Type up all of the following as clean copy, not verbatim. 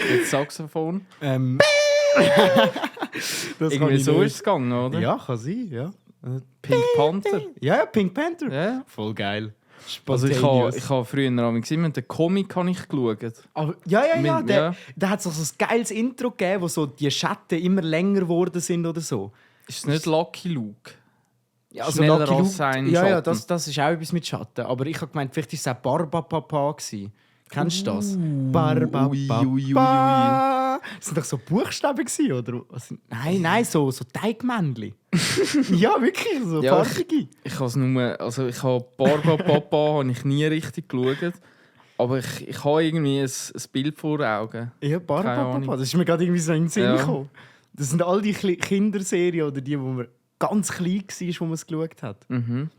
Jetzt Saxophon. Das Irgendwie so ist es gegangen, oder? Ja, kann sein, ja. Pink Panther. Ja, Pink Panther. Ja. Voll geil. Also ich habe früher immer den Comic habe ich geschaut. Aber, ja, der hat so ein geiles Intro gegeben, wo so die Schatten immer länger geworden sind oder so. Ist es nicht Lucky Luke? Ja, also Schneller Lucky als Luke, sein ja, Schatten. das ist auch etwas mit Schatten. Aber ich habe gemeint, vielleicht war es auch Barbapapa gewesen. Kennst du das? Barbapapa. Das sind doch so Buchstaben gewesen, oder? Nein, so Teigmännchen. Ja, wirklich, so Ja, farbige. Ich habe Barbapapa habe ich nie richtig geschaut. Aber ich habe irgendwie ein Bild vor Augen. Ja, Barbapapa, das ist mir gerade irgendwie so in den Sinn gekommen. Das sind all die Kinderserien oder die, wo man ganz klein war, wo man es geschaut hat. Mhm.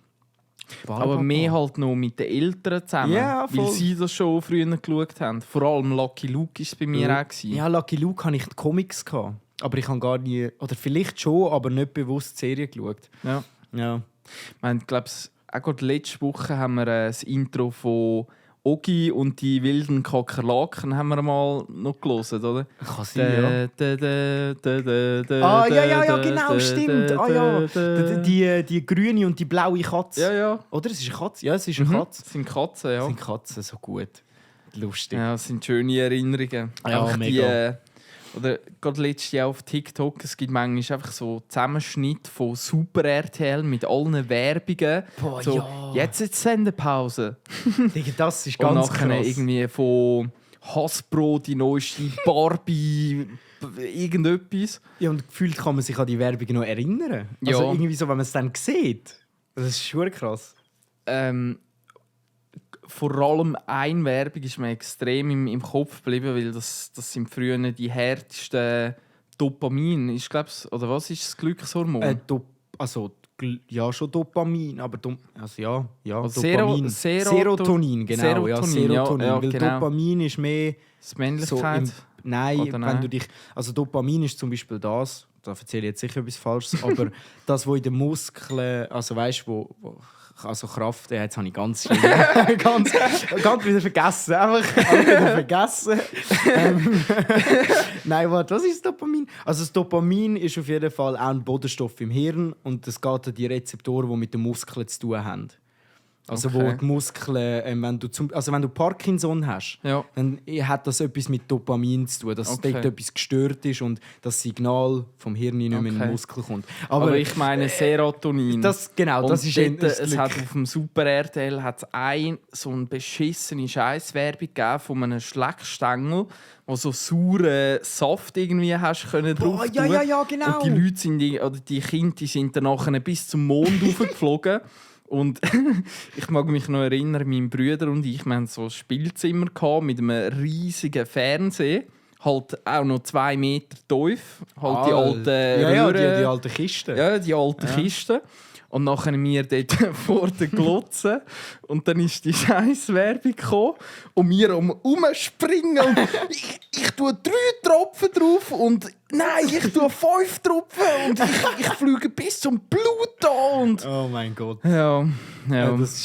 Aber mehr halt noch mit den Eltern zusammen, weil sie das schon früher geschaut haben. Vor allem Lucky Luke war es bei mir auch. Ja, Lucky Luke hatte ich die Comics. Aber ich habe gar nie, oder vielleicht schon, aber nicht bewusst die Serie geschaut. Ja. Ich glaube, auch gerade letzte Woche haben wir das Intro von Ogi und die wilden Kakerlaken haben wir mal noch gelesen, oder? Kann sein, ja, genau, stimmt. Die grüne und die blaue Katze. Ja. Oder? Es ist eine Katze. Ja, es ist eine Katze. Es sind Katzen, ja. Es sind Katzen, so gut. Lustig. Ja, es sind schöne Erinnerungen. Ja, einfach mega. Oder gerade letztes Jahr auf TikTok, es gibt manchmal einfach so Zusammenschnitt von Super RTL mit allen Werbungen. Boah, so, ja. Jetzt Sendepause. Das ist Und ganz nachher krass. irgendwie von Hasbro, die neueste Barbie, irgendetwas. Ja, und gefühlt kann man sich an die Werbung noch erinnern. Also Ja. irgendwie so, wenn man es dann sieht. Das ist schon krass. Vor allem eine Werbung ist mir extrem im Kopf geblieben, weil das sind früher die härtesten Dopamin. Ist, glaub's, oder was ist das Glückshormon? Ja, schon Dopamin, aber Also Dopamin. Serotonin, genau. Serotonin, Serotonin, ja, weil genau. Dopamin ist mehr Das Männlichkeit? wenn du dich... Also Dopamin ist zum Beispiel das, da erzähle ich jetzt sicher etwas Falsches, aber das, was in den Muskeln, also weißt du, also Kraft, jetzt habe ich ganz wieder vergessen. Einfach wieder vergessen. Nein, warte, was ist das Dopamin? Also das Dopamin ist auf jeden Fall auch ein Bodenstoff im Hirn und es geht an die Rezeptoren, die mit den Muskeln zu tun haben. Also wo die Muskeln, wenn du Parkinson hast, dann hat das etwas mit Dopamin zu tun, dass dort etwas gestört ist und das Signal vom Hirn nicht mehr in den Muskel kommt. Aber ich meine Serotonin. Das ist es hat auf dem Super RTL so eine beschissene Scheißwerbung gegeben von einem Schleckstängel, wo so sauren Saft irgendwie hast können drauf tun. Ja, genau. Und die Leute die Kinder sind dann nachher bis zum Mond hochgeflogen. Und ich mag mich noch erinnern, mein Bruder und ich, wir hatten so ein Spielzimmer mit einem riesigen Fernseher. Halt auch noch 2 Meter tief. Halt die alten Röhren. Die alten Kisten. Ja, die alten Kisten. Und nachher wir dort vor der Glotze. Und dann ist die Scheißwerbung gekommen. Und wir umspringen. Und ich tue 3 Tropfen drauf. Und nein, ich tue 5 Tropfen. Und ich fliege bis zum Pluto. Und oh mein Gott. Ja, das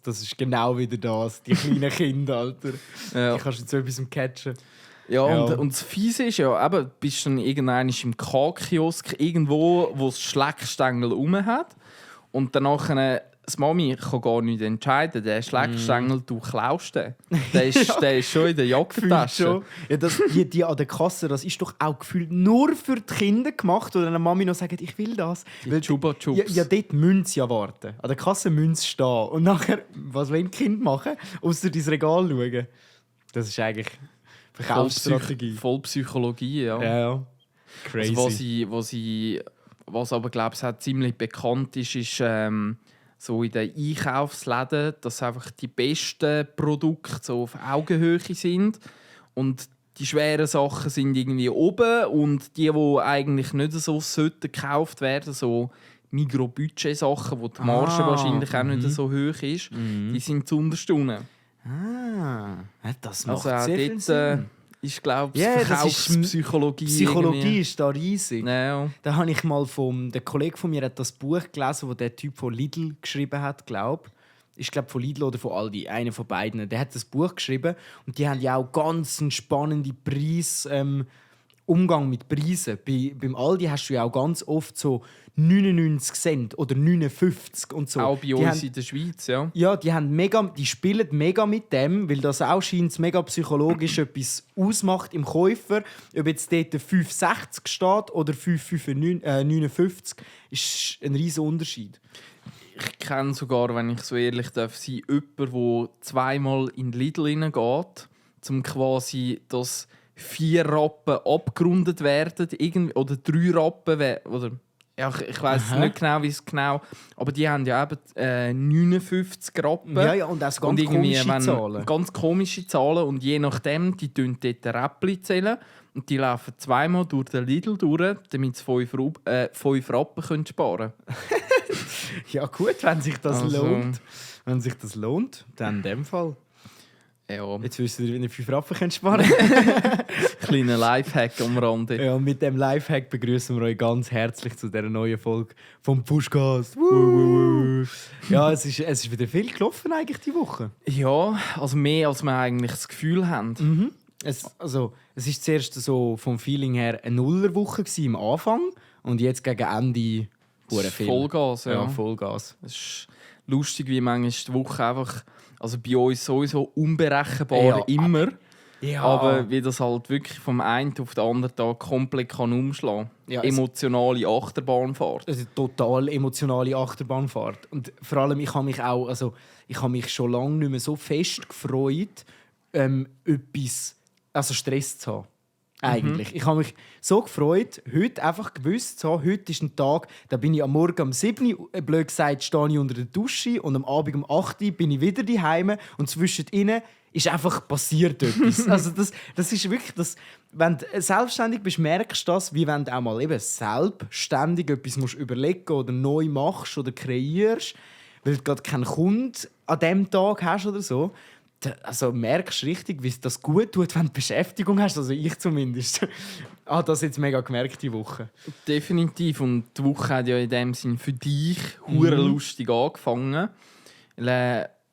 ist genau wieder das. Die kleinen Kinder, Alter. Die kannst du zu etwas catchen. Ja, und das Fiese ist ja, eben, bist du dann irgendwann im K-Kiosk irgendwo, wo es Schleckstängel rum hat. Und danach das Mami kann gar nicht entscheiden. Der Schleckstängel, du klaust den. Der ist schon in der Jackentasche. Ja, die an der Kasse, das ist doch auch gefühlt nur für die Kinder gemacht, oder eine Mami noch sagt, ich will das. Weil Chupa Chups. Ja, dort müssen sie ja warten. An der Kasse müssen sie stehen. Und nachher, was wollen die Kinder machen? Ausser ins Regal schauen. Das ist eigentlich Verkaufsstrategie. Voll Psychologie, ja. Ja. Crazy. Also, was aber, glaube ich, auch ziemlich bekannt ist so in den Einkaufsläden, dass einfach die besten Produkte so auf Augenhöhe sind und die schweren Sachen sind irgendwie oben und die eigentlich nicht so sollten gekauft werden, so Migros-Budget-Sachen, wo die Marge wahrscheinlich auch nicht so hoch ist, die sind zu unterstunden. Das macht Also auch sehr viel dort Sinn. ist, glaube ich, Ja, das ist Verkaufspsychologie. Psychologie ist da riesig. Ja. Da habe ich mal der Kollege von mir hat das Buch gelesen, das der Typ von Lidl geschrieben hat, glaube ich. Glaube von Lidl oder von Aldi, einer von beiden. Der hat das Buch geschrieben und die haben ja auch ganz einen spannenden Umgang mit Preisen. Beim Aldi hast du ja auch ganz oft so 99 Cent oder 59 und so. Auch bei uns in der Schweiz, ja. Ja, die spielen mega mit dem, weil das auch scheint mega psychologisch etwas ausmacht im Käufer. Ob jetzt dort 5,60 steht oder 5,59, ist ein riesen Unterschied. Ich kenne sogar, wenn ich so ehrlich darf sein, jemanden, der zweimal in Lidl hineingeht, um quasi das 4 Rappen abgerundet werden oder 3 Rappen oder ja, ich weiss nicht genau, wie es genau, aber die haben ja eben 59 Rappen. Ja, und das ganz komische Zahlen. Ganz komische Zahlen und je nachdem, die tun dort Räppchen zählen und die laufen zweimal durch den Lidl durch, damit sie 5 Rappen können sparen können. Ja gut, wenn sich das lohnt. Wenn sich das lohnt, dann in dem Fall. Ja. Jetzt wissen wir, wie ihr 5 Rappen sparen könnt. Kleiner Lifehack am Rande. Ja, und mit dem Lifehack begrüßen wir euch ganz herzlich zu dieser neuen Folge vom Pushcast. Ja, es ist wieder viel gelaufen eigentlich die Woche. Ja, also mehr als wir eigentlich das Gefühl haben. Es war zuerst so vom Feeling her eine Nullerwoche am Anfang und jetzt gegen Ende Vollgas, ja. Ja, Vollgas. Es ist lustig, wie manchmal die Woche einfach, also bei uns sowieso unberechenbar Ja, immer, Ja. aber wie das halt wirklich vom einen auf den anderen Tag komplett kann umschlagen kann. Ja, Emotionale Achterbahnfahrt. Also total emotionale Achterbahnfahrt. Und vor allem, ich habe mich schon lange nicht mehr so fest gefreut, Stress zu haben. Eigentlich. Ich habe mich so gefreut, heute einfach gewusst zu haben, heute ist ein Tag, da bin ich am Morgen um 7 Uhr, blöd gesagt, stehe ich unter der Dusche und am Abend um 8 Uhr bin ich wieder daheim und zwischen ihnen ist einfach passiert etwas. Also das ist wirklich, wenn du selbstständig bist, merkst du das, wie wenn du auch mal eben selbstständig etwas musst überlegen oder neu machst oder kreierst, weil du gerade keinen Kunden an diesem Tag hast oder so. Also merkst du richtig, wie es das gut tut, wenn du Beschäftigung hast. Also ich zumindest. Das jetzt mega gemerkt die Woche. Definitiv. Und die Woche hat ja in dem Sinn für dich hure lustig angefangen.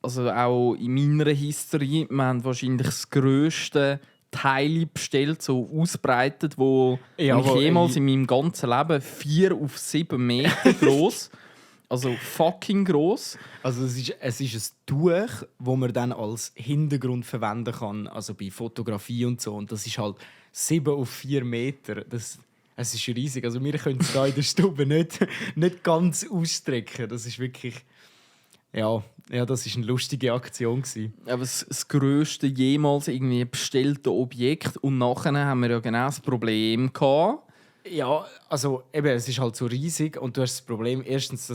Also auch in meiner Historie, wir haben wahrscheinlich das grösste Teil bestellt, so ausbreitet, wo ich jemals in meinem ganzen Leben 4 auf 7 Meter groß. Also fucking gross. Also es ist ein Tuch, das man dann als Hintergrund verwenden kann, also bei Fotografie und so. Und das ist halt 7 auf 4 Meter. Es ist riesig. Also wir können es hier in der Stube nicht ganz ausstrecken. Das ist wirklich... Ja, das war eine lustige Aktion. Aber das grösste jemals irgendwie bestellte Objekt. Und nachher haben wir ja genau das Problem gehabt. Ja, also eben, es ist halt so riesig und du hast das Problem erstens,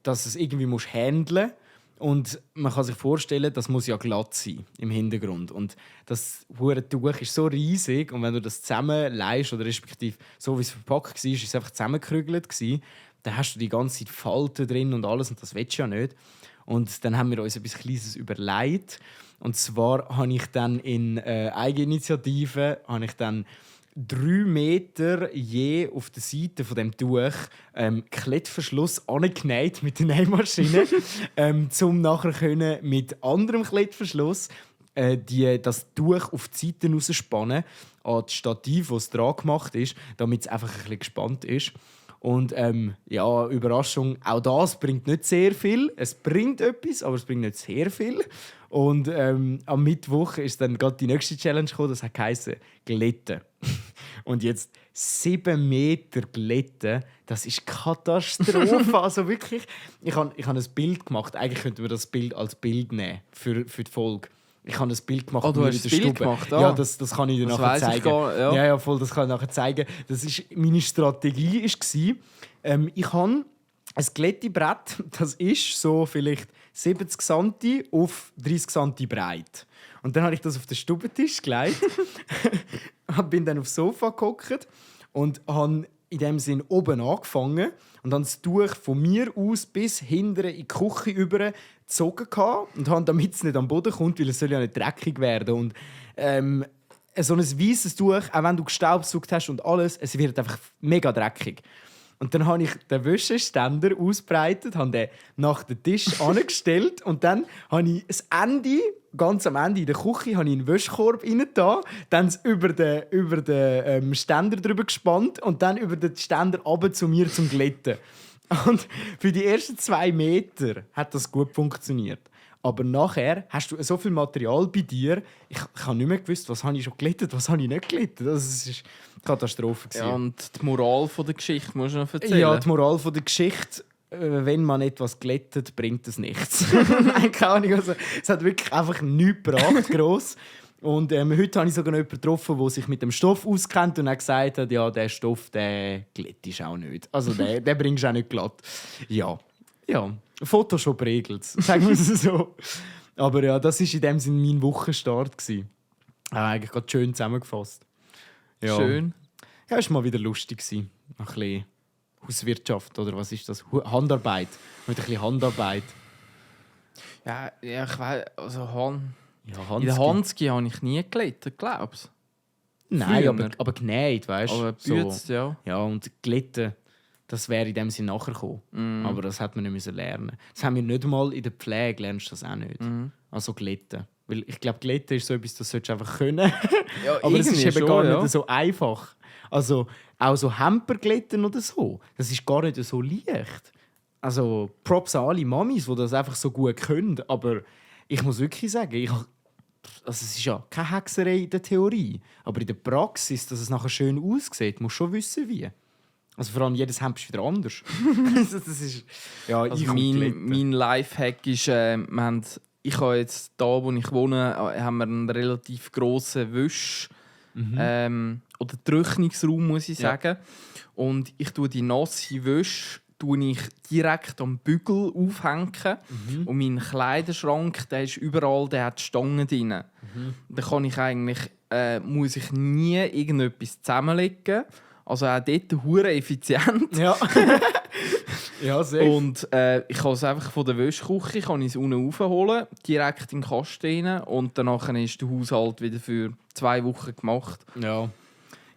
dass es irgendwie handeln musst. Und man kann sich vorstellen, das muss ja glatt sein im Hintergrund. Und das Tuch ist so riesig und wenn du das zusammenleihst oder respektive so wie es verpackt war, ist es einfach zusammengekrügelt gewesen, dann hast du die ganze Zeit Falten drin und alles und das willst du ja nicht. Und dann haben wir uns etwas Kleines überlegt. Und zwar habe ich dann in Eigeninitiative 3 Meter je auf der Seite von dem Tuch Klettverschluss angenäht mit der Nähmaschine, um nachher mit anderem Klettverschluss das Tuch auf die Seiten rausspannen an das Stativ, das dran gemacht ist, damit es einfach ein bisschen gespannt ist. Und Überraschung, auch das bringt nicht sehr viel. Es bringt etwas, aber es bringt nicht sehr viel. Und am Mittwoch ist dann gerade die nächste Challenge gekommen, das heisst Glätten. Und jetzt 7 Meter Glätten, das ist Katastrophe. Also wirklich, ich habe ein Bild gemacht. Eigentlich könnten wir das Bild als Bild nehmen für die Folge. Ich habe ein Bild gemacht. Du hast ein Bild gemacht? Ja, das kann ich dir nachher zeigen. Ja, voll, das kann ich nachher zeigen. Meine Strategie war, ich habe ein Glättebrett, das ist so vielleicht 70 cm auf 30 cm breit. Und dann habe ich das auf den Stubentisch gelegt, bin dann aufs Sofa gehockt und habe in dem Sinn oben angefangen und dann das Tuch von mir aus bis hinten in die Küche über gezogen und habe, damit es nicht am Boden kommt, weil es soll ja nicht dreckig werden. Und so ein weißes Tuch, auch wenn du gestaubsaugt hast und alles, es wird einfach mega dreckig. Und dann habe ich den Wäscheständer ausgebreitet, habe den nach dem Tisch angestellt und dann habe ich das Ende, ganz am Ende in der Küche, habe ich einen Wäschekorb reingetan, dann über den Ständer drüber gespannt und dann über den Ständer runter zu mir zum Glätten. Und für die ersten 2 Meter hat das gut funktioniert. Aber nachher hast du so viel Material bei dir, ich habe nicht mehr gewusst, was habe ich schon glättet, was habe ich nicht glättet. Das ist eine Katastrophe. Ja, und die Moral von der Geschichte musst du noch erzählen. Ja, die Moral von der Geschichte, wenn man etwas glättet, bringt es nichts. Nein, keine Ahnung. Also, es hat wirklich einfach nichts gebracht, gross. Und heute habe ich sogar noch jemanden getroffen, der sich mit dem Stoff auskennt und hat gesagt hat, ja, der Stoff, der glättest auch nicht. Also den bringst du auch nicht glatt. Ja. Photoshop regelt es, sagen wir es so. Aber ja, das war in dem Sinne mein Wochenstart. Eigentlich gerade schön zusammengefasst. Ja. Schön. Ja, es war mal wieder lustig. Ein bisschen Hauswirtschaft, oder was ist das? Handarbeit. Mit ein bisschen Handarbeit. Ja, ich weiß, also Ja, in der Hanski habe ich nie glättet, glaubst du? Nein, aber genäht, weißt du? Aber bützt, so. ja. Ja, und glätten, das wäre in dem Sinne nachher gekommen. Aber das hat man nicht lernen. Das haben wir nicht mal in der Pflege, lernst du das auch nicht. Also glätten. Weil ich glaube, glätten ist so etwas, das solltest du einfach können. Ja, aber es ist eben schon, gar nicht so einfach. Also auch so Hemperglätten oder so, das ist gar nicht so leicht. Also Props an alle Mamis, die das einfach so gut können. Aber ich muss wirklich sagen, also es ist ja keine Hexerei in der Theorie. Aber in der Praxis, dass es nachher schön aussieht, musst du schon wissen, wie. Also vor allem jedes Hemd ist wieder anders. Das ist, ja, also mein Lifehack ist, ich habe jetzt da, wo ich wohne, haben wir einen relativ grossen oder Trocknungsraum, muss ich sagen. Und ich tue die nasse Wäsche direkt am Bügel aufhängen. Und mein Kleiderschrank, der ist überall, der hat Stangen drin. Da kann ich eigentlich, muss ich nie irgendetwas zusammenlegen. Also auch dort hure effizient. Ja. Ja, sehr. Und ich kann es einfach von der Wäschküche unten raufholen, direkt in den Kasten rein, und danach ist der Haushalt wieder für 2 Wochen gemacht.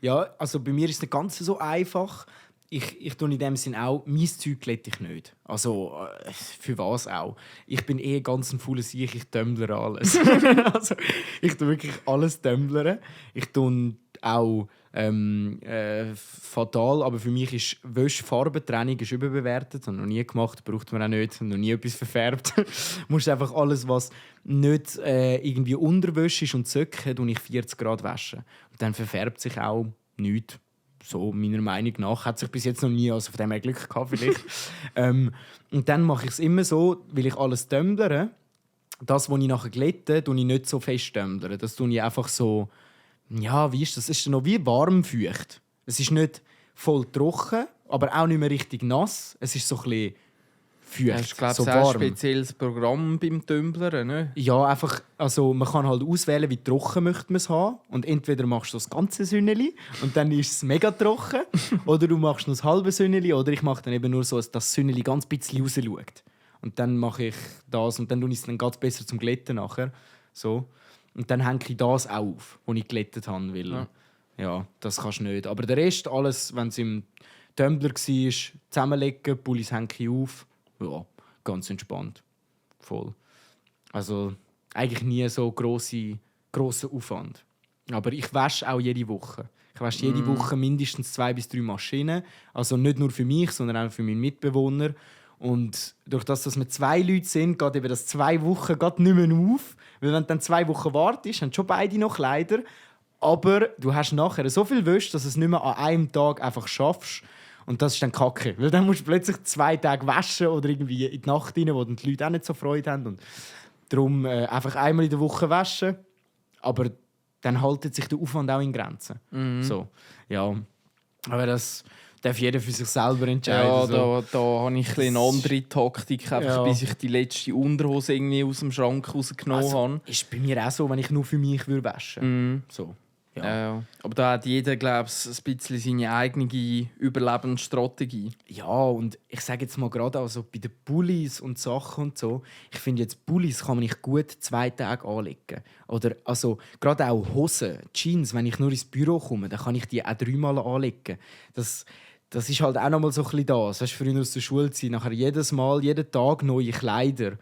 Ja, also bei mir ist es nicht ganz so einfach. Ich tue in dem Sinn auch, mein Zeug glätte ich nicht. Also, für was auch? Ich bin ganz ein fauler Sieg, ich tümmlere alles. Also, ich tue wirklich alles tümmlern. Ich tue auch fatal, aber für mich ist Wäschfarbentrennung überbewertet. Das habe ich noch nie gemacht, braucht man auch nicht. Noch nie etwas verfärbt. Du musst einfach alles, was nicht irgendwie Unterwäsche ist und Söcke, tue ich 40 Grad waschen. Und dann verfärbt sich auch nichts. So meiner Meinung nach. Hat sich bis jetzt noch nie, also von dem her Glück gehabt vielleicht. Und dann mache ich es immer so, weil ich alles tümmlere. Das, was ich nachher glätte, tue ich nicht so fest tümmlern. Das tue ich einfach so, ja, wie ist das? Es ist noch wie warmfeucht. Es ist nicht voll trocken, aber auch nicht mehr richtig nass. Es ist so ein bisschen feucht, Hast du, glaub, so ein warm. spezielles Programm beim Tümblern, ne? Ja, einfach, also man kann halt auswählen, wie trocken möchte man es haben. Und entweder machst du das ganze Sünneli und dann ist es mega trocken. Oder du machst nur das halbe Sünneli. Oder ich mache dann eben nur so, dass das Sünneli ganz bisschen rausschaut. Und dann mache ich das und dann tue ich es dann ganz besser zum Glätten nachher. So. Und dann hänge ich das auch auf, was ich geglättet habe. Weil, ja, das kannst du nicht. Aber der Rest, alles, wenn es im Tumbler war, zusammenlegen, Pullis hänge ich auf. Ja, ganz entspannt. Voll. Also eigentlich nie so grosser Aufwand. Aber ich wasche auch jede Woche. Ich wasche jede Woche mindestens 2 bis 3 Maschinen. Also nicht nur für mich, sondern auch für meinen Mitbewohner. Und durch das, dass wir 2 Leute sind, geht eben das 2 Wochen nicht mehr auf. Weil wenn du dann 2 Wochen wartest, haben schon beide noch Kleider. Aber du hast nachher so viel Wäsche, dass du es nicht mehr an einem Tag einfach schaffst. Und das ist dann kacke. Weil dann musst du plötzlich 2 Tage waschen oder irgendwie in die Nacht rein, wo dann die Leute auch nicht so Freude haben. Und darum einfach einmal in der Woche waschen. Aber dann hält sich der Aufwand auch in Grenzen. So, ja. Aber das darf jeder für sich selber entscheiden. Ja, so. da habe ich eine andere Taktik, einfach bis ich die letzte Unterhose irgendwie aus dem Schrank rausgenommen habe. Ist bei mir auch so, wenn ich nur für mich waschen würde. So. Ja. Aber da hat jeder, glaube ich, ein bisschen seine eigene Überlebensstrategie. Ja, und ich sage jetzt mal gerade also bei den Pullis und Sachen und so, ich finde jetzt Pullis kann man nicht gut 2 Tage anlegen. Oder also gerade auch Hosen, Jeans, wenn ich nur ins Büro komme, dann kann ich die auch 3-mal anlegen. Das ist halt auch noch mal so ein bisschen das. Weißt, früher aus der Schulzeit, nachher jedes Mal, jeden Tag neue Kleider.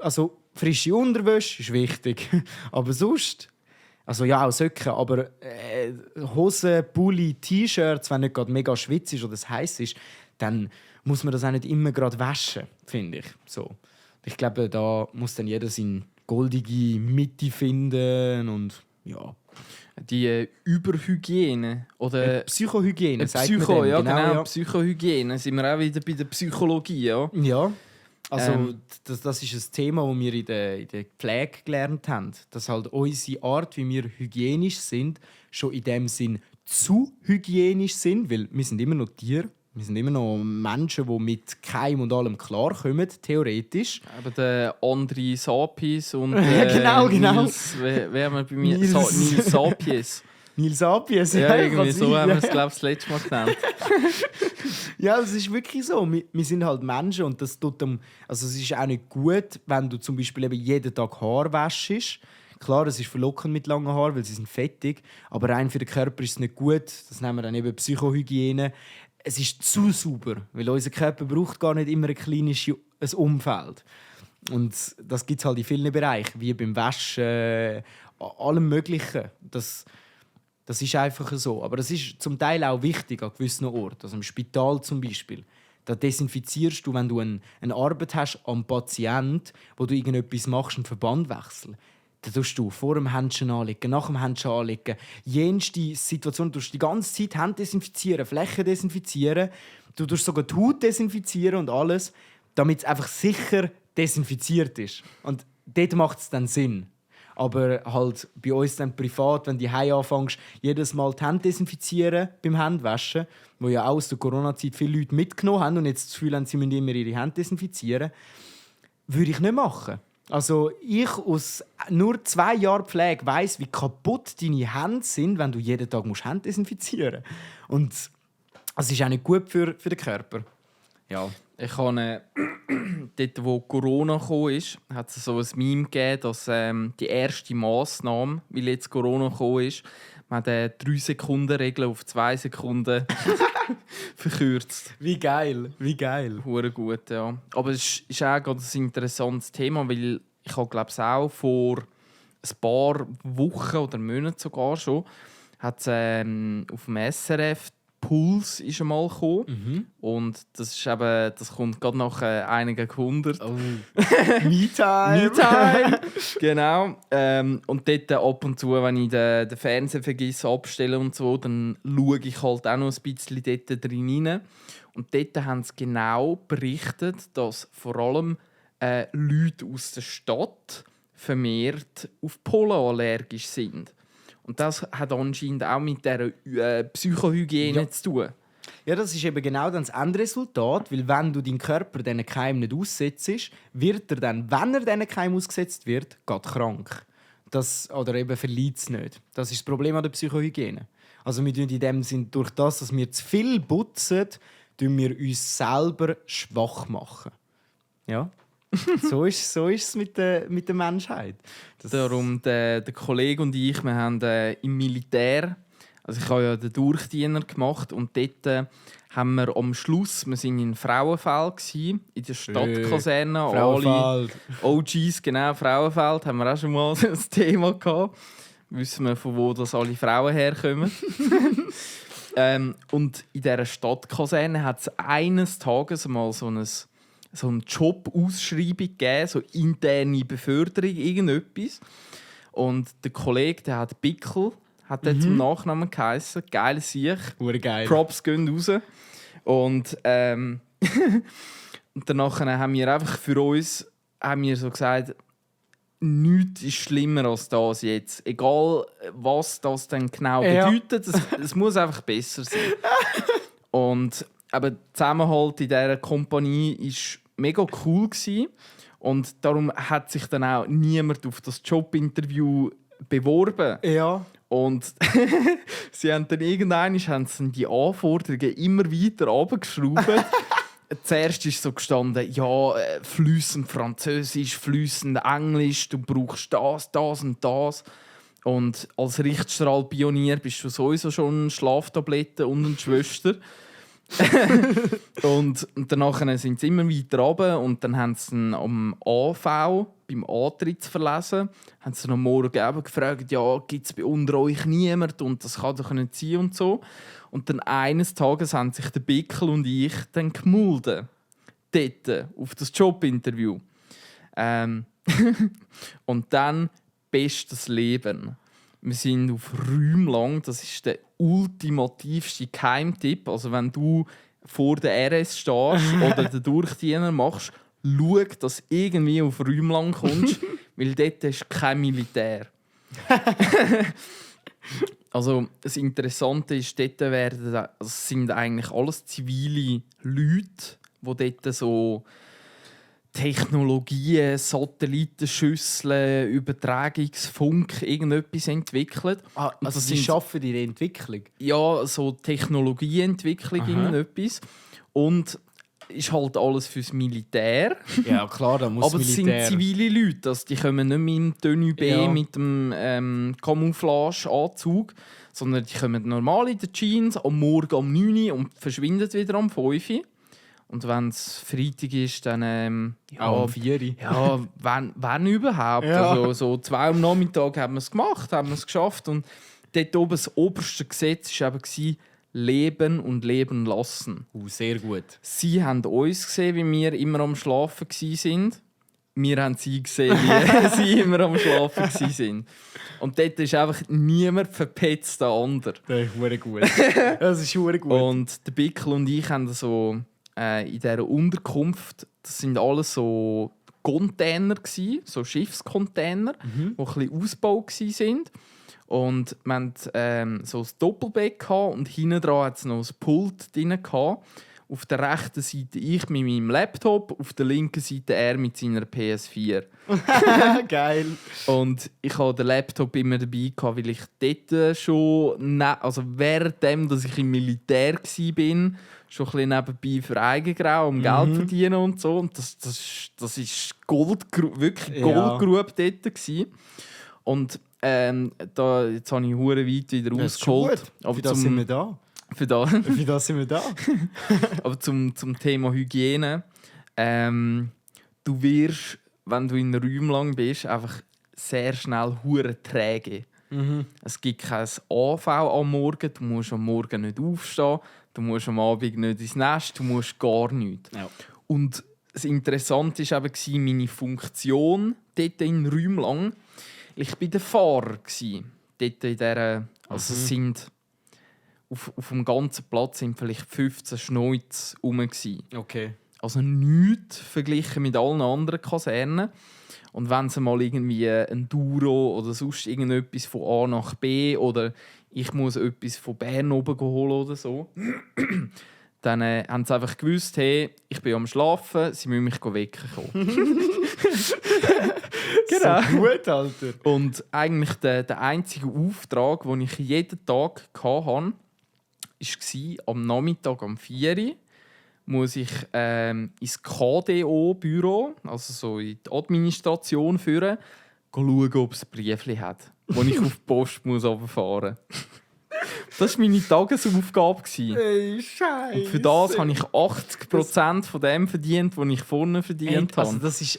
Also frische Unterwäsche ist wichtig, aber sonst... Also ja, auch Socken, aber Hosen, Pulli, T-Shirts, wenn nicht gerade mega schwitzt ist oder es heiß ist, dann muss man das auch nicht immer gerade waschen, finde ich. So. Ich glaube, da muss dann jeder seine goldige Mitte finden und ja. Die Überhygiene oder Psychohygiene, sagt man Psycho, dem. ja, genau, ja. Psychohygiene. Sind wir auch wieder bei der Psychologie, ja? Ja. Also, das ist ein Thema, das wir in der Pflege gelernt haben. Dass halt unsere Art, wie wir hygienisch sind, schon in dem Sinn zu hygienisch sind. Weil wir sind immer noch Tiere. Wir sind immer noch Menschen, die mit Keim und allem klarkommen, theoretisch. Aber der André Sapis und genau. Nils, wer haben wir bei mir? Nils Sapies. Nils Sapies, ja, irgendwie kann so sein. haben wir es, glaube ich, das letzte Mal genannt. Ja, es ist wirklich so. Wir sind halt Menschen und das tut dem, also es ist auch nicht gut, wenn du zum Beispiel eben jeden Tag Haar wäschst. Klar, es ist verlockend mit langen Haaren, weil sie sind fettig, aber rein für den Körper ist es nicht gut. Das nennen wir dann eben Psychohygiene. Es ist zu sauber, weil unser Körper braucht gar nicht immer ein klinisches Umfeld. Und das gibt es halt in vielen Bereichen, wie beim Waschen, allem Möglichen. Das ist einfach so. Aber das ist zum Teil auch wichtig an gewissen Orten. Also im Spital zum Beispiel. Da desinfizierst du, wenn du eine Arbeit hast am Patienten, wo du irgendetwas machst, einen Verbandwechsel. Da tust du vor dem Händchen anlegen, nach dem Händchen anlegen. Jenste Situation, du tust die ganze Zeit Hände desinfizieren, Flächen desinfizieren. Du tust sogar die Haut desinfizieren und alles, damit es einfach sicher desinfiziert ist. Und dort macht es dann Sinn. Aber halt bei uns dann privat, wenn du anfängst, jedes Mal die Hände desinfizieren beim Händewaschen, wo ja auch aus der Corona-Zeit viele Leute mitgenommen haben und jetzt das Gefühl haben, sie müssen immer ihre Hände desinfizieren, würde ich nicht machen. Also ich aus nur 2 Jahren Pflege weiss, wie kaputt deine Hände sind, wenn du jeden Tag Hände desinfizieren musst. Und es ist auch nicht gut für den Körper. Ja. Ich habe dort, wo Corona gekommen ist, hat es so ein Meme gegeben, dass die erste Massnahme, weil jetzt Corona gekommen ist, man hat 3-Sekunden-Regel auf 2 Sekunden verkürzt. Wie geil, wie geil. Hure gut, ja. Aber es ist auch ganz ein interessantes Thema, weil ich habe, glaube ich, auch vor ein paar Wochen oder Monaten sogar schon, hat es auf dem SRF Puls ist einmal gekommen. Und das ist eben, das kommt gerade nach einigen 100. Oh. Me-Time! Me-Time! Genau. Und dort ab und zu, wenn ich den Fernseher vergesse abstellen und so, dann schaue ich halt auch noch ein bisschen dort drin rein. Und dort haben sie genau berichtet, dass vor allem Leute aus der Stadt vermehrt auf Pollen allergisch sind. Und das hat anscheinend auch mit dieser Psychohygiene zu tun. Ja, das ist eben genau dann das Endresultat, weil wenn du deinen Körper diesen Keim nicht aussetzt, wird er dann, wenn er diesen Keim ausgesetzt wird, geht krank. Oder eben verliert es nicht. Das ist das Problem an der Psychohygiene. Also wir tun in dem Sinn, durch das, dass wir zu viel putzen, tun wir uns selber schwach machen. Ja. So ist es mit der Menschheit. Darum, der Kollege und ich, wir haben im Militär, also ich habe ja den Durchdiener gemacht und dort haben wir am Schluss, wir waren in Frauenfeld, in der Stadtkaserne, alle OGs, genau, Frauenfeld, haben wir auch schon mal das Thema gehabt. Wissen wir, von wo das alle Frauen herkommen. Und in dieser Stadtkaserne hat es eines Tages mal so eine Jobausschreibung gegeben, so interne Beförderung, irgendetwas. Und der Kollege, der hat Bickel, hat dort zum Nachnamen geheissen. Geil Sieg. Urgeil. Props gehen raus. Und, und danach haben wir einfach für uns so gesagt, nichts ist schlimmer als das jetzt. Egal, was das dann genau bedeutet, es muss einfach besser sein. Und aber der Zusammenhalt in dieser Kompanie war mega cool. Und darum hat sich dann auch niemand auf das Jobinterview beworben. Ja. Und sie haben dann die Anforderungen immer weiter runtergeschraubt. Zuerst ist so gestanden, ja, fließend Französisch, fließend Englisch, du brauchst das und das. Und als Richtstrahlpionier bist du sowieso schon eine Schlaftablette und eine Schwester. und danach sind sie immer weiter runter und dann haben sie am AV, beim Antrittsverlesen, haben sie am Morgen eben gefragt, ja, gibt es bei unter euch niemand und das kann doch nicht sein und so. Und dann eines Tages haben sich der Bickel und ich dann gemulden. Dort, auf das Jobinterview. Und dann bestes Leben. Wir sind auf Räumlang, das ist der ultimativste Geheimtipp. Also wenn du vor der RS stehst oder den Durchdiener machst, schau, dass du irgendwie auf Räumlang kommst, weil dort ist kein Militär. Also das Interessante ist, dort sind eigentlich alles zivile Leute, die dort so Technologien, Satellitenschüsseln, Übertragungsfunk, irgendetwas entwickelt. Also sie arbeiten in der Entwicklung? Ja, so Technologieentwicklung, irgendetwas. Und ist halt alles fürs Militär. Ja, klar, da muss aber Militär. Es sind zivile Leute, also die kommen nicht mit dem Tenue B, mit dem Camouflage-Anzug, sondern die kommen normal in den Jeans am Morgen um 9 Uhr und verschwinden wieder um 5 Uhr. Und wenn es Freitag ist, dann um 4 Uhr. Ja, wenn überhaupt. Ja. Also, so 2 am Nachmittag haben wir es gemacht, haben wir es geschafft. Und dort oben das oberste Gesetz war eben Leben und Leben lassen. Sehr gut. Sie haben uns gesehen, wie wir immer am Schlafen waren. Wir haben sie gesehen, wie sie immer am Schlafen waren. Und dort ist einfach niemand verpetzt, der andere. Das ist verdammt gut. Das ist verdammt gut. Und der Bickel und ich haben so in dieser Unterkunft, das sind alles so Container, so Schiffscontainer, die ein bisschen ausgebaut waren. Und wir hatten so ein Doppelbett und hinten dran hatte es noch ein Pult drin. Auf der rechten Seite ich mit meinem Laptop, auf der linken Seite er mit seiner PS4. Geil. Und ich hatte den Laptop immer dabei, weil ich dort schon, also währenddem, dass ich im Militär war, schon ein bisschen nebenbei für Eigengrau, um Geld zu verdienen und so. Und das ist wirklich Goldgrube dort gewesen. Und jetzt habe ich hure weit wieder ausgeholt. Aber für das sind wir da. Für das sind wir da. Aber zum Thema Hygiene. Du wirst, wenn du in Räumen lang bist, einfach sehr schnell hure träge. Es gibt kein AV am Morgen, du musst am Morgen nicht aufstehen, du musst am Abend nicht ins Nest, du musst gar nichts. Ja. Und das Interessante war eben meine Funktion dort in Räumen lang. Ich war der Fahrer. Dort in dieser, also es sind auf dem ganzen Platz sind vielleicht 15 Schnäuze rum. Okay. Also nichts verglichen mit allen anderen Kasernen. Und wenn sie mal irgendwie ein Duro oder sonst irgendetwas von A nach B oder ich muss etwas von Bern oben holen oder so, dann haben sie einfach gewusst, hey, ich bin am Schlafen, sie müssen mich wecken kommen. Genau. So gut, Alter. Und eigentlich der einzige Auftrag, den ich jeden Tag hatte, war, am Nachmittag um 4 Uhr muss ich ins KDO-Büro, also so in die Administration führen, schauen, ob es Briefli hat, das ich auf die Post runterfahren muss. Das war meine Tagesaufgabe. Ey, Scheiße. Und für das habe ich 80% von dem verdient, was ich vorne verdient habe. Das ist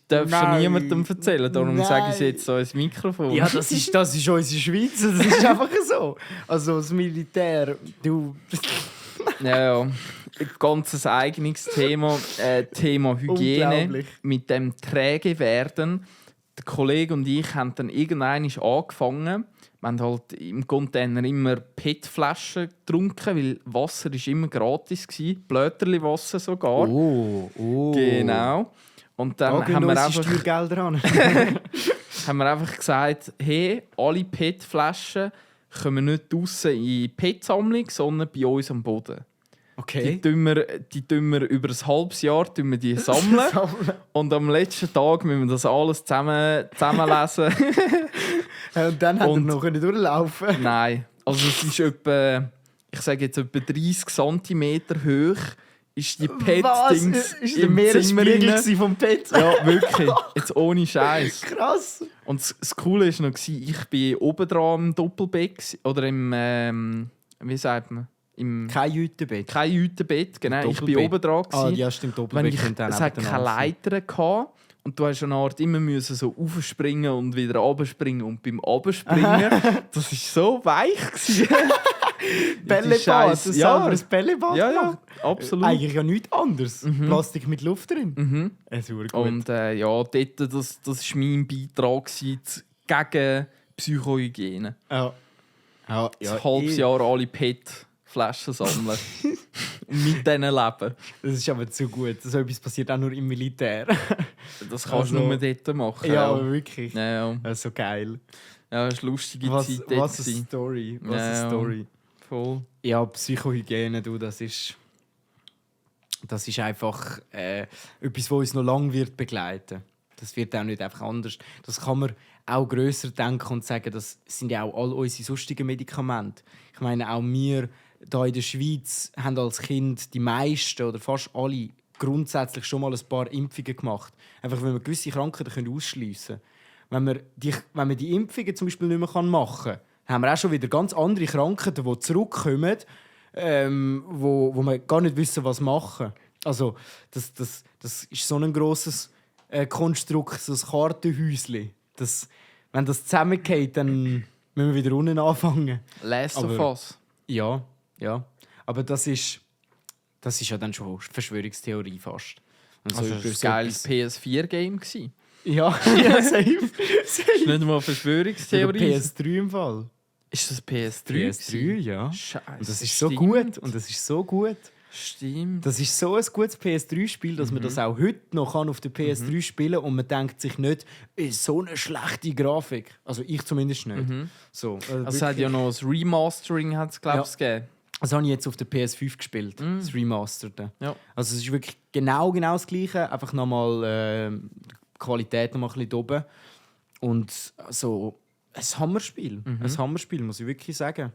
darfst du niemandem erzählen, darum sage ich es jetzt so ins Mikrofon. Ja, das ist unsere Schweiz, das ist einfach so. Also das Militär, du... Ja. Ganz eigenes Thema, Thema Hygiene. Mit dem träge werden. Der Kollege und ich haben dann irgendwann angefangen. Wir haben halt im Container immer PET-Flaschen getrunken, weil Wasser war immer gratis war. Blöterli-Wasser sogar. Oh. Genau. Und dann haben wir einfach Steuergelder an. haben wir einfach gesagt, hey, alle PET-Flaschen kommen nicht draussen in die PET-Sammlung, sondern bei uns am Boden. Okay. Die tun wir über ein halbes Jahr die sammeln. Und am letzten Tag müssen wir das alles zusammenlesen. Und dann hat er noch durchlaufen. Nein. Also es ist etwa, ich sage jetzt etwa 30 cm hoch. Ist die Pet-Dings ist der Meeresspiegel vom Pet? Ja, wirklich. Jetzt ohne Scheiß. Krass. Und das Coole war noch, ich bin oben dran im Doppelbett oder im, wie sagt man? Kein Jütenbett. Kein Jütenbett, genau. Ich bin oben dran. Ja, stimmt, Doppelbett. Es hat keine Leiter gehabt. Und du hast eine Art immer müssen so aufspringen und wieder runterspringen. Und beim Runterspringen, das war so weich. Bällebad, das ja. Ein Bällebad ja, absolut. Eigentlich ja nichts anderes. Plastik mit Luft drin. Gut. Und dort, das war mein Beitrag gegen Psychohygiene. Ja. Ein halbes Jahr alle PET-Flaschen sammeln. Und mit denen leben. Das ist aber zu gut. So etwas passiert auch nur im Militär. Das kannst du nur dort machen. Ja, aber wirklich. Ja. Das ist so geil. Ja, das war eine lustige Zeit. Was eine Story. Story. Voll. Ja, Psychohygiene, du, das ist einfach etwas, das uns noch lange wird begleiten. Das wird auch nicht einfach anders. Das kann man auch grösser denken und sagen, das sind ja auch all unsere sonstigen Medikamente. Ich meine, auch wir hier in der Schweiz haben als Kind die meisten oder fast alle grundsätzlich schon mal ein paar Impfungen gemacht. Einfach, weil wir gewisse Krankheiten ausschliessen können. Wenn man die Impfungen zum Beispiel nicht mehr machen kann, haben wir auch schon wieder ganz andere Krankheiten, die zurückkommen, wo wir gar nicht wissen, was machen. Also, das ist so ein grosses Konstrukt, so ein Kartenhäuschen. Wenn das zusammengeht, dann müssen wir wieder unten anfangen. Last of Us. Ja. Aber das ist ja dann schon Verschwörungstheorie fast. Und also das war ein geiles PS4-Game. Ja, safe. Das ist nicht mal Verschwörungstheorie. PS3 im Fall. Ist das PS3? PS3, ja. Scheiße. Und das ist so gut. Stimmt. Das ist so ein gutes PS3-Spiel, dass man das auch heute noch auf der PS3 spielen kann und man denkt sich nicht, so eine schlechte Grafik. Also ich zumindest nicht. So, es hat ja noch ein Remastering, gegeben. Das habe ich jetzt auf der PS5 gespielt, das Remasterte. Ja. Also es ist wirklich genau das Gleiche, einfach nochmal die Qualität noch mal ein bisschen oben. Und so ein Hammerspiel. Ein Hammerspiel, muss ich wirklich sagen.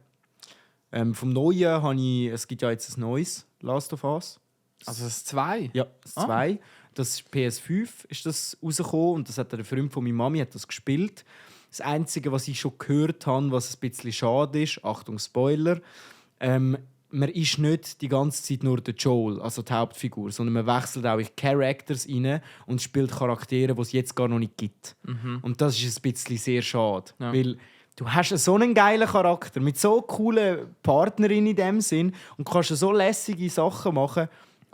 Vom Neuen habe ich, es gibt ja jetzt ein neues Last of Us. Also das 2? Ja, das 2. Das ist PS5 ist das rausgekommen und das hat der Freund von meiner Mami hat das gespielt. Das Einzige, was ich schon gehört habe, was ein bisschen schade ist, Achtung Spoiler, man ist nicht die ganze Zeit nur der Joel, also die Hauptfigur, sondern man wechselt auch in Characters rein und spielt Charaktere, die es jetzt gar noch nicht gibt. Und das ist ein bisschen sehr schade, weil du hast so einen geilen Charakter mit so coolen Partnerinnen in dem Sinn und kannst so lässige Sachen machen.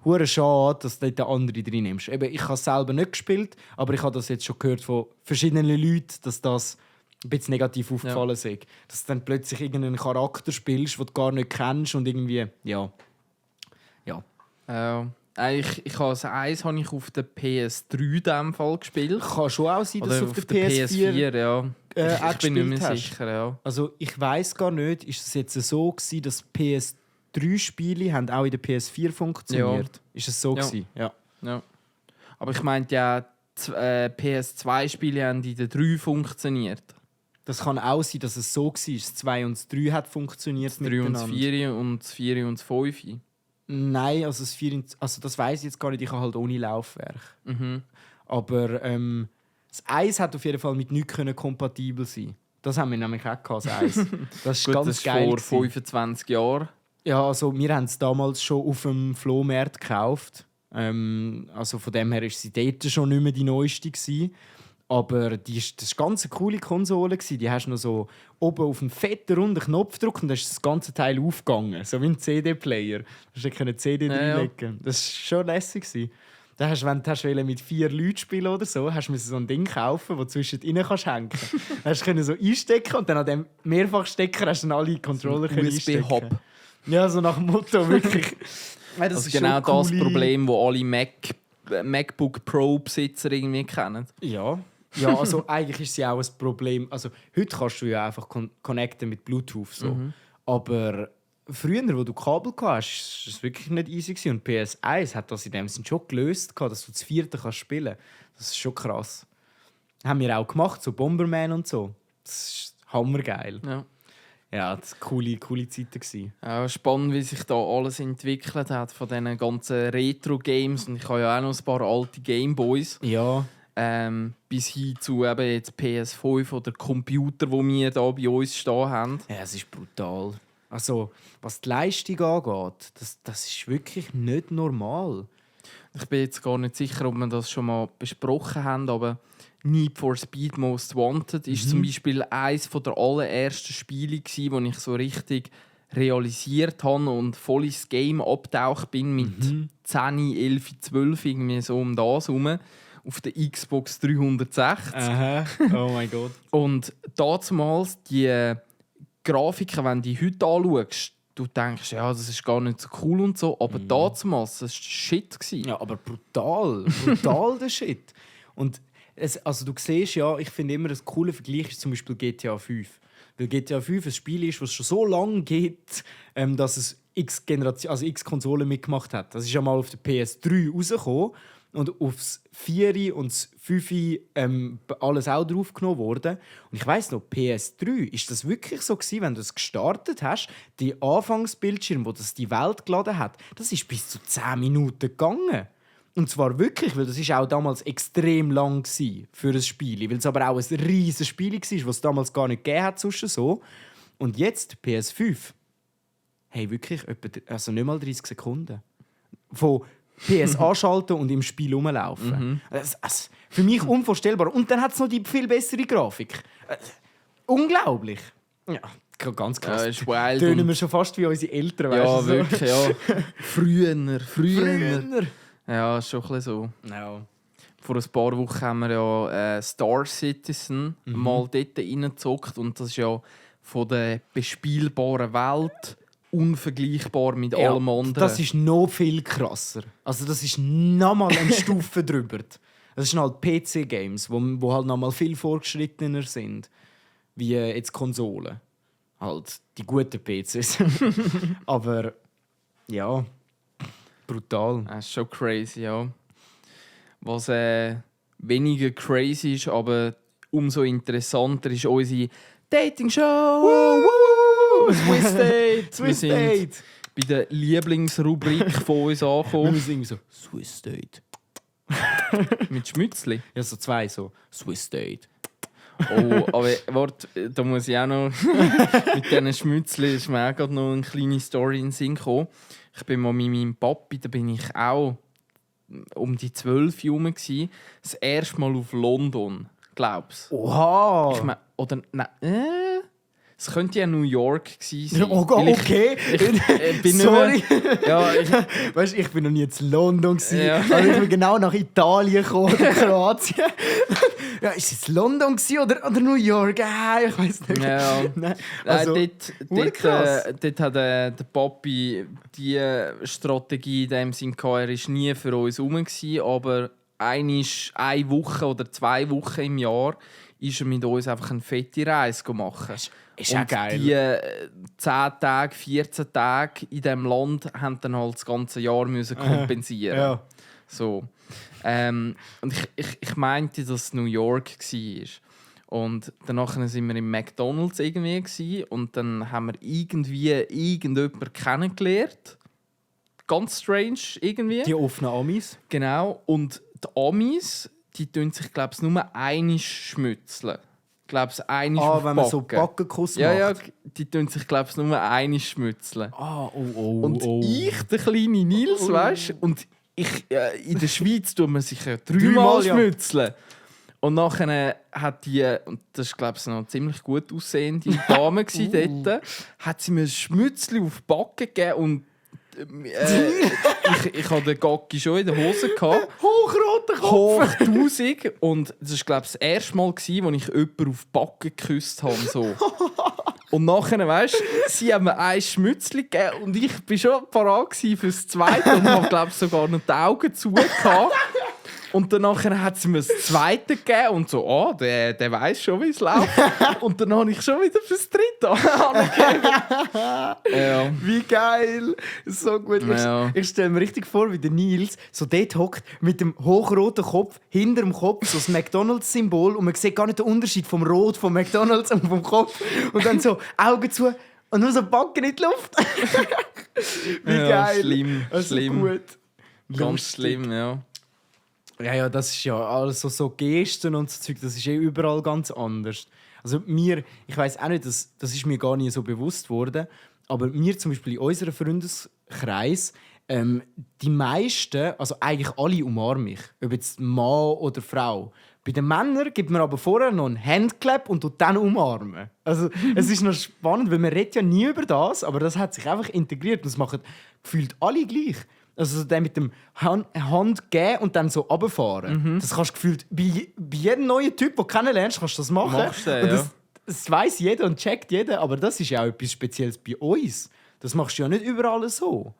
Hure schade, dass du dort andere drin nimmst. Eben, ich habe es selber nicht gespielt, aber ich habe das jetzt schon gehört von verschiedenen Leuten, dass das ein bisschen negativ aufgefallen ist. Dass du dann plötzlich irgendeinen Charakter spielst, den du gar nicht kennst und irgendwie, ja. Ich habe das 1 habe ich auf der PS3 in diesem Fall gespielt. Kann schon auch sein, dass oder du auf der PS4 ja. Ich bin nicht mehr hast. sicher, ja. Also ich weiss gar nicht, ist es jetzt so gewesen, dass PS3-Spiele auch in der PS4 funktioniert? Ja. Ist es so gewesen? Ja. Aber ich meinte ja, PS2-Spiele haben in der 3 funktioniert. Das kann auch sein, dass es so war. Das 2 und das 3 hat funktioniert. Das 3 und das 4 und das 4 und das 5. Nein, also das 4 das weiss ich jetzt gar nicht. Ich habe halt ohne Laufwerk. Aber das 1 hat auf jeden Fall mit nichts kompatibel sein. Das haben wir nämlich auch gehabt, das 1. Das ist gut, ganz das geil. Vor 25 Jahren. Ja, also wir haben es damals schon auf dem Flohmarkt gekauft. Also von dem her war sie dort schon nicht mehr die neueste gewesen. Aber das war ganz eine coole Konsole. Die hast du noch so oben auf einen fetten, runden Knopf gedrückt und dann ist das ganze Teil aufgegangen. So wie ein CD-Player. Da hast du eine CD reinlegen. Das war schon lässig. Da hast, wenn du mit 4 Leuten spielen oder so, hast du so ein Ding kaufen, das du zwischen ihnen hängen kannst. Dann hast du so einstecken und dann an dem Mehrfachstecker hast du dann alle Controller so einstecken. USB-Hub. Ja, so nach dem Motto, wirklich. Das ist genau das Problem, das alle MacBook Pro-Besitzer irgendwie kennen. Ja, also eigentlich ist sie auch ein Problem. Also, heute kannst du ja einfach connecten mit Bluetooth. So. Aber früher, wo du Kabel hast, war es wirklich nicht easy gewesen. Und PS1 hat das in dem Sinne schon gelöst, dass du das 4. kannst spielen. Das ist schon krass. Haben wir auch gemacht, so Bomberman und so. Das ist hammergeil. Ja. Ja, das waren coole Zeiten gewesen. Ja, spannend, wie sich da alles entwickelt hat von diesen ganzen Retro-Games. Und ich habe ja auch noch ein paar alte Gameboys. Ja. Bis hin zu eben jetzt PS5 oder Computer, die wir da bei uns stehen haben. Ja, es ist brutal. Also, was die Leistung angeht, das ist wirklich nicht normal. Ich bin jetzt gar nicht sicher, ob wir das schon mal besprochen haben, aber Need for Speed Most Wanted ist zum Beispiel eines der allerersten Spiele, wo ich so richtig realisiert habe und voll ins Game abgetaucht bin mit 10, 11, 12, irgendwie so um das herum, auf der Xbox 360. Aha. Oh mein Gott. Und damals die Grafiken, wenn du die heute anschaust, du denkst, ja, das ist gar nicht so cool und so, aber damals, das war Shit. Ja, aber brutal der Shit. Und also du siehst ja, ich finde immer, ein cooler Vergleich ist zum Beispiel GTA 5. Weil GTA 5 ein Spiel ist, das schon so lange geht, dass es x Konsolen mitgemacht hat. Das ist ja mal auf der PS3 rausgekommen und aufs 4 und das 5 alles auch draufgenommen worden. Und ich weiss noch, PS3 ist das wirklich so gewesen, wenn du es gestartet hast, die Anfangsbildschirm, wo das die Welt geladen hat, das ist bis zu 10 Minuten gegangen. Und zwar wirklich, weil das ist auch damals extrem lang für ein Spiel, weil es aber auch ein riesiges Spiel war, das es damals gar nicht gegeben hat. So. Und jetzt, PS5, hey, wirklich also nicht mal 30 Sekunden. Von PS anschalten und im Spiel rumlaufen. Das für mich unvorstellbar. Und dann hat es noch die viel bessere Grafik. Unglaublich. Ja, ganz krass. Ja, ist wild. Tönen wir schon fast wie unsere Eltern. Ja, weißt du, wirklich, ja. Früher. Früher. Ja, ist schon ein bisschen so. Ja. Vor ein paar Wochen haben wir ja Star Citizen mal dort reingezockt. Und das ist ja von der bespielbaren Welt unvergleichbar mit allem anderen. Das ist noch viel krasser. Also das ist nochmal eine Stufe drüber. Das sind halt PC-Games, wo halt nochmal viel fortgeschrittener sind. Wie jetzt Konsolen. Halt die guten PCs. Aber ja, brutal. Das ist schon crazy, ja. Was weniger crazy ist, aber umso interessanter ist unsere Dating-Show! Swiss Date! Wir sind bei der Lieblingsrubrik von uns angekommen. Wir singen so Swiss Date. Mit Schmützli. Ja, so zwei so Swiss Date. Oh, aber warte, da muss ich auch noch mit diesen Schmützli, ist mir auch gerade noch eine kleine Story in den Sinn gekommen. Ich bin mal mit meinem Papi, da bin ich auch um die 12 herum gsi. Das erste Mal auf London, glaubst du? Oha! Ich mein, oder nein, es könnte ja New York gewesen sein. Oh, okay. Ich bin Sorry. Ja, weißt, ich bin noch nie in London gewesen. Ja. Also ich bin genau nach Italien gekommen oder Kroatien. Ja, ist es London gewesen oder New York? Ich weiß nicht. Ja. Nein. Also, dort hat der Papi die Strategie in dem Sinn gehabt, er war nie für uns herum, aber eine Woche oder 2 Wochen im Jahr ist er mit uns einfach eine fette Reise machen. Ist auch geil. Die 10 Tage, 14 Tage in diesem Land haben dann halt das ganze Jahr müssen kompensieren. Ja. So. Und ich meinte, dass es New York war. Und danach sind wir im McDonald's irgendwie und dann haben wir irgendjemanden kennengelernt. Ganz strange irgendwie. Die offenen Amis. Genau. Und die Amis, die tun sich, glaube ich, nur einmal schmützeln. Wenn man so Backenkuss macht. Ja, die tun sich, glaube ich, nur einmal schmützeln. Und ich, der kleine Nils, weißt du, und in der Schweiz tut man sich ja 3-mal schmützeln. Und nachher hat die, und das war, glaube ich, noch eine ziemlich gut aussehende Dame dort, hat sie mir ein Schmützchen auf die Backe gegeben und ich hatte den Gocki schon in der Hose. Hochroter Kopf! Hoch 1000. Und das war, glaube ich, das erste Mal, als ich jemanden auf die Backe geküsst habe. So. Und nachher, weißt du, sie haben mir ein Schmützchen gegeben und ich war schon parat für das zweite und habe, glaube ich, sogar noch die Augen zu. Und danach hat sie mir das zweite gegeben und so, der weiss schon, wie es läuft. Und dann habe ich schon wieder fürs dritte angegeben. Ja. Wie geil! So gut. Ja. Ich stelle mir richtig vor, wie der Nils so dort hockt, mit dem hochroten Kopf, hinter dem Kopf, so das McDonalds-Symbol und man sieht gar nicht den Unterschied vom Rot vom McDonalds und vom Kopf. Und dann so Augen zu und nur so Backen in die Luft. Wie geil! Schlimm, Also schlimm. gut. Ganz Lustig. schlimm, ja. Ja, das ist ja alles so Gesten und so Zeug, das ist überall ganz anders. Also ich weiss auch nicht, das ist mir gar nicht so bewusst worden, aber mir zum Beispiel in unserem Freundeskreis, die meisten, also eigentlich alle umarmen mich, ob jetzt Mann oder Frau. Bei den Männern gibt man aber vorher noch einen Handclap und tut dann umarmen. Also es ist noch spannend, weil man redet ja nie über das, aber das hat sich einfach integriert und das machen gefühlt alle gleich. Also der mit dem Hand geben und dann so runterfahren. Das kannst du gefühlt bei jedem neuen Typ, den du kennenlernst, kannst du das machen. Machst du, und ja. das weiss jeder und checkt jeder, aber das ist ja auch etwas Spezielles bei uns. Das machst du ja nicht überall so.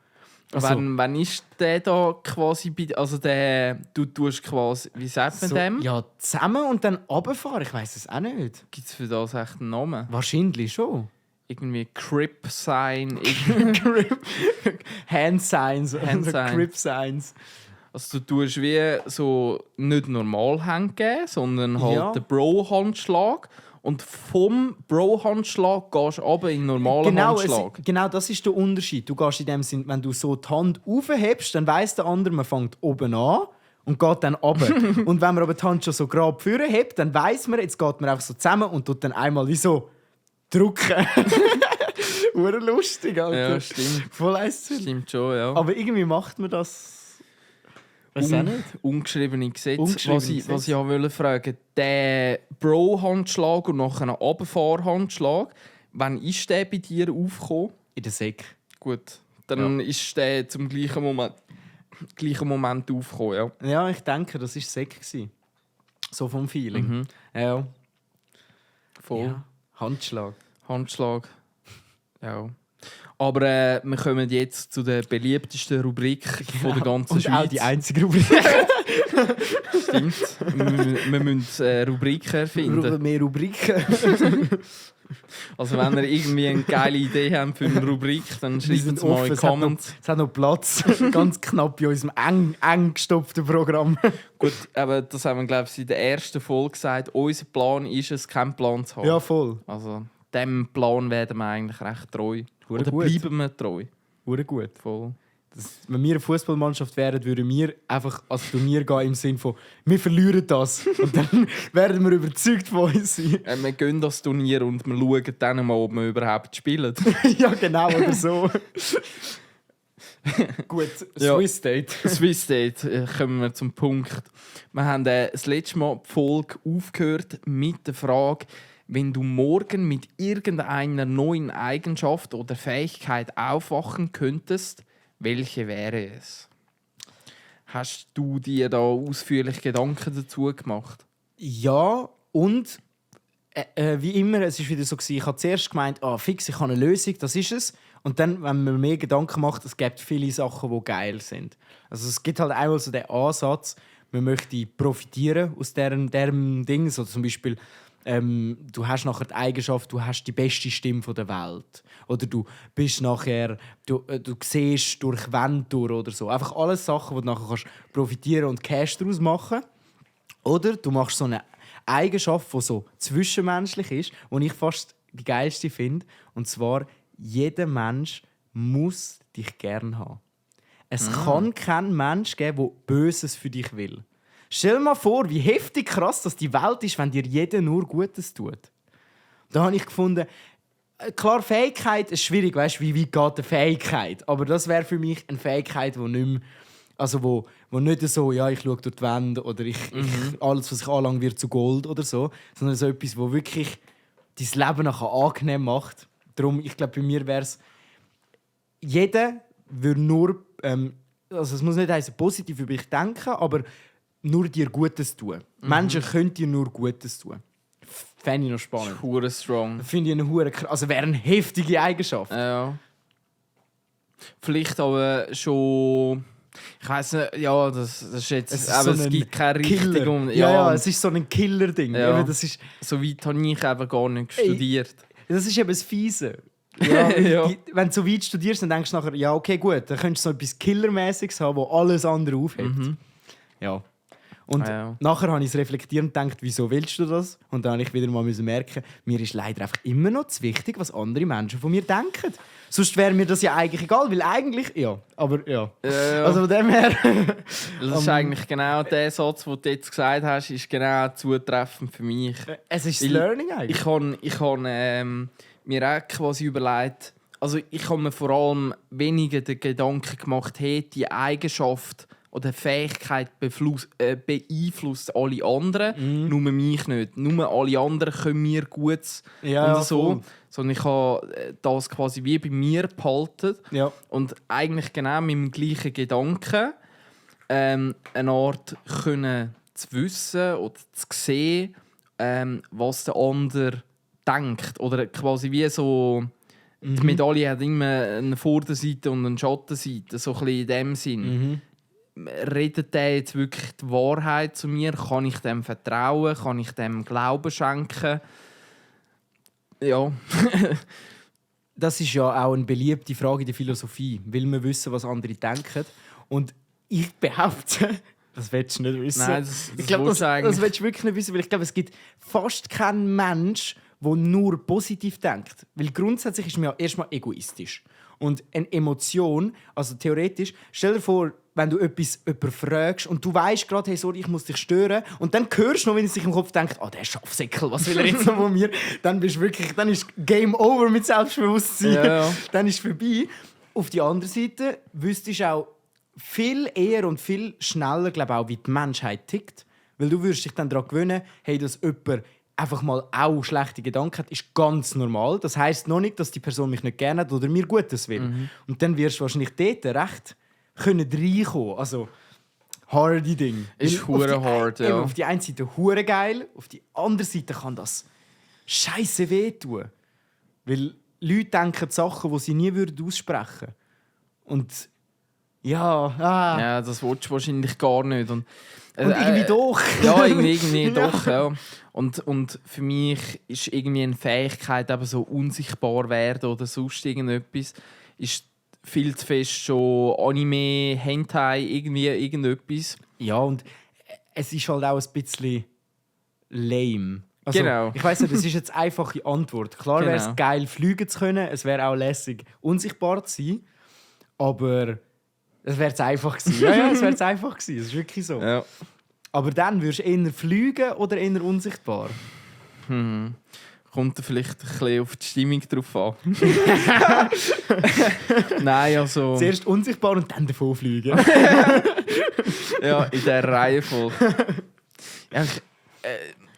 Also, Wann ist der da quasi bei... Also du tust quasi... Wie sagt man so, dem? ja, zusammen und dann runterfahren, ich weiss es auch nicht. Gibt es für das echt einen Namen? Wahrscheinlich schon. Irgendwie Crip-Sign. Hand-Signs, Hand-Sign. Grip-Signs. Also du tust wie so nicht normal Hand geben, sondern halt Ja. den Bro-Handschlag. Und vom Bro-Handschlag gehst du runter in den normalen Handschlag. Genau das ist der Unterschied. Du gehst in dem Sinn, wenn du so die Hand aufhebst, dann weiss der andere, man fängt oben an und geht dann runter. Und wenn man aber die Hand schon so gerade vorne hebt, dann weiss man, jetzt geht man einfach so zusammen und tut dann einmal wie so drücken. Hure lustig, Alter. Ja, stimmt. Voll eins zu. Stimmt schon, ja. Aber irgendwie macht man das. Weiß auch nicht. Ungeschriebene Gesetze. Ungeschriebene Was ich Gesetze. auch wollte fragen, der Bro-Handschlag und nachher einen Runterfahr-Handschlag, wann ist der bei dir aufgekommen? In der Säck. Gut, dann ist der zum gleichen Moment aufgekommen, ja. Ja, ich denke, das war Säck. So vom Feeling. Ja. Voll. Ja. Handschlag. Handschlag. Ja. Aber wir kommen jetzt zu der beliebtesten Rubrik von der ganzen Und Schweiz. auch die einzige Rubrik. Stimmt. wir müssen Rubriken erfinden. Mehr Rubriken. Also wenn ihr irgendwie eine geile Idee habt für eine Rubrik, dann schreibt es mal in die Comments. Es hat noch Platz. Ganz knapp in unserem eng gestopften Programm. Gut, aber das haben wir, glaube ich, in der ersten Folge gesagt. Unser Plan ist es, keinen Plan zu haben. Ja, voll. Also dem Plan werden wir eigentlich recht treu. Oder gut. bleiben wir treu. Hure gut. Voll. Wenn wir eine Fußballmannschaft wären, würden wir einfach als Turnier gehen im Sinne von, wir verlieren das. Und dann werden wir überzeugt von uns sein. Wir gehen das Turnier und wir schauen dann mal, ob wir überhaupt spielen. Ja, genau, oder so. Gut, Ja. Swiss Date. Swiss Date, kommen wir zum Punkt. Wir haben das letzte Mal die Folge aufgehört mit der Frage, wenn du morgen mit irgendeiner neuen Eigenschaft oder Fähigkeit aufwachen könntest, welche wäre es? Hast du dir da ausführlich Gedanken dazu gemacht? Ja, und wie immer, es war wieder so, ich habe zuerst gemeint, fix, ich habe eine Lösung, das ist es. Und dann, wenn man mehr Gedanken macht, es gibt viele Sachen, die geil sind. Also es gibt halt einmal so den Ansatz, man möchte profitieren aus deren Ding. So zum Beispiel, du hast nachher die Eigenschaft, du hast die beste Stimme der Welt. Oder du bist nachher, du siehst durch Wände durch oder so. Einfach alles Sachen, die du nachher kannst profitieren und Cash daraus machen. Oder du machst so eine Eigenschaft, die so zwischenmenschlich ist, die ich fast die geilste finde. Und zwar, jeder Mensch muss dich gern haben. Es kann keinen Mensch geben, der Böses für dich will. Stell dir mal vor, wie heftig krass das die Welt ist, wenn dir jeder nur Gutes tut. Da habe ich gefunden, klar, Fähigkeit ist schwierig, weißt, wie geht eine Fähigkeit? Aber das wäre für mich eine Fähigkeit, die nicht mehr, also wo nicht so, ja, ich schaue durch die Wände oder alles, was ich anlange, wird zu Gold oder so, sondern so etwas, wo wirklich dein Leben nachher angenehm macht. Darum, ich glaube, bei mir wäre es, jeder würde nur, also es muss nicht heißen positiv über dich denken, aber nur dir Gutes tun. Menschen können dir nur Gutes tun. Fände ich noch spannend. Hure strong. Finde ich eine also wäre eine heftige Eigenschaft. Ja. Vielleicht aber schon Ich weiss nicht, ja, das ist jetzt... Es ist aber so es ein gibt keine Killer. Richtung. Ja, es ist so ein Killer-Ding. Ja. Eben, das ist so weit habe ich eben gar nicht studiert. eben das Fiese. Ja, Ja. wenn du so weit studierst, dann denkst du nachher, ja, okay, gut, dann könntest du so etwas Killermäßiges haben, das alles andere aufhebt. Ja. Und nachher habe ich es reflektiert und gedacht, wieso willst du das? Und dann habe ich wieder mal merken, mir ist leider einfach immer noch zu wichtig, was andere Menschen von mir denken. Sonst wäre mir das ja eigentlich egal, weil eigentlich, ja, aber ja. Also von dem her... Das ist eigentlich genau der Satz, den du jetzt gesagt hast, ist genau zutreffend für mich. Es ist das Learning eigentlich. Ich habe mir auch quasi überlegt, also ich habe mir vor allem weniger den Gedanken gemacht, hey, die Eigenschaft oder Fähigkeit beeinflusst alle anderen, nur mich nicht. Nur alle anderen können mir gut und so. Voll. Sondern ich habe das quasi wie bei mir behalten. Ja. Und eigentlich genau mit dem gleichen Gedanken eine Art können zu wissen oder zu sehen, was der andere denkt. Oder quasi wie so... Die Medaille hat immer eine Vorderseite und eine Schattenseite, so ein bisschen in dem Sinn. Redet der jetzt wirklich die Wahrheit zu mir? Kann ich dem vertrauen? Kann ich dem Glauben schenken? Ja. Das ist ja auch eine beliebte Frage in der Philosophie. Will man wissen, was andere denken? Und ich behaupte, das willst du nicht wissen. Nein, das ich glaube, das willst du wirklich nicht wissen, weil ich glaube, es gibt fast keinen Mensch, der nur positiv denkt. Weil grundsätzlich ist man ja erstmal egoistisch. Und eine Emotion, also theoretisch, stell dir vor, wenn du jemanden fragst und du weißt gerade, hey, sorry, ich muss dich stören, und dann hörst du noch, wenn er sich im Kopf denkt, der Schafsäckel, was will er jetzt noch von mir? Dann bist wirklich, dann ist Game over mit Selbstbewusstsein. Ja. Dann ist es vorbei. Auf die andere Seite wüsstest du auch viel eher und viel schneller, glaube auch, wie die Menschheit tickt. Weil du würdest dich dann daran gewöhnen, hey, dass jemand einfach mal auch schlechte Gedanken hat, ist ganz normal. Das heisst noch nicht, dass die Person mich nicht gerne hat oder mir Gutes will. Und dann wirst du wahrscheinlich dort recht reinkommen. Also, hardy Ding. Ist hure hard, ja. Auf die einen Seite hure geil, auf die andere Seite kann das scheisse wehtun. Weil Leute denken Sachen, die sie nie aussprechen würden. Und ja, das willst du wahrscheinlich gar nicht. Und irgendwie doch. Ja, irgendwie doch, ja. Und für mich ist irgendwie eine Fähigkeit, eben so unsichtbar werden oder sonst irgendetwas, ist viel zu fest schon Anime, Hentai, irgendetwas. Ja, und es ist halt auch ein bisschen lame. Also, Genau. Ich weiss nicht, das ist jetzt eine einfache Antwort. Klar wäre es Genau. geil, fliegen zu können, es wäre auch lässig, unsichtbar zu sein, aber es wäre zu einfach gewesen. Ja, es wäre zu einfach gewesen, das ist wirklich so. Ja. Aber dann würdest du eher fliegen oder eher unsichtbar? Kommt da vielleicht ein bisschen auf die Stimmung drauf an. Nein, also... Zuerst unsichtbar und dann davon fliegen. Ja, in dieser Reihenfolge. Ja,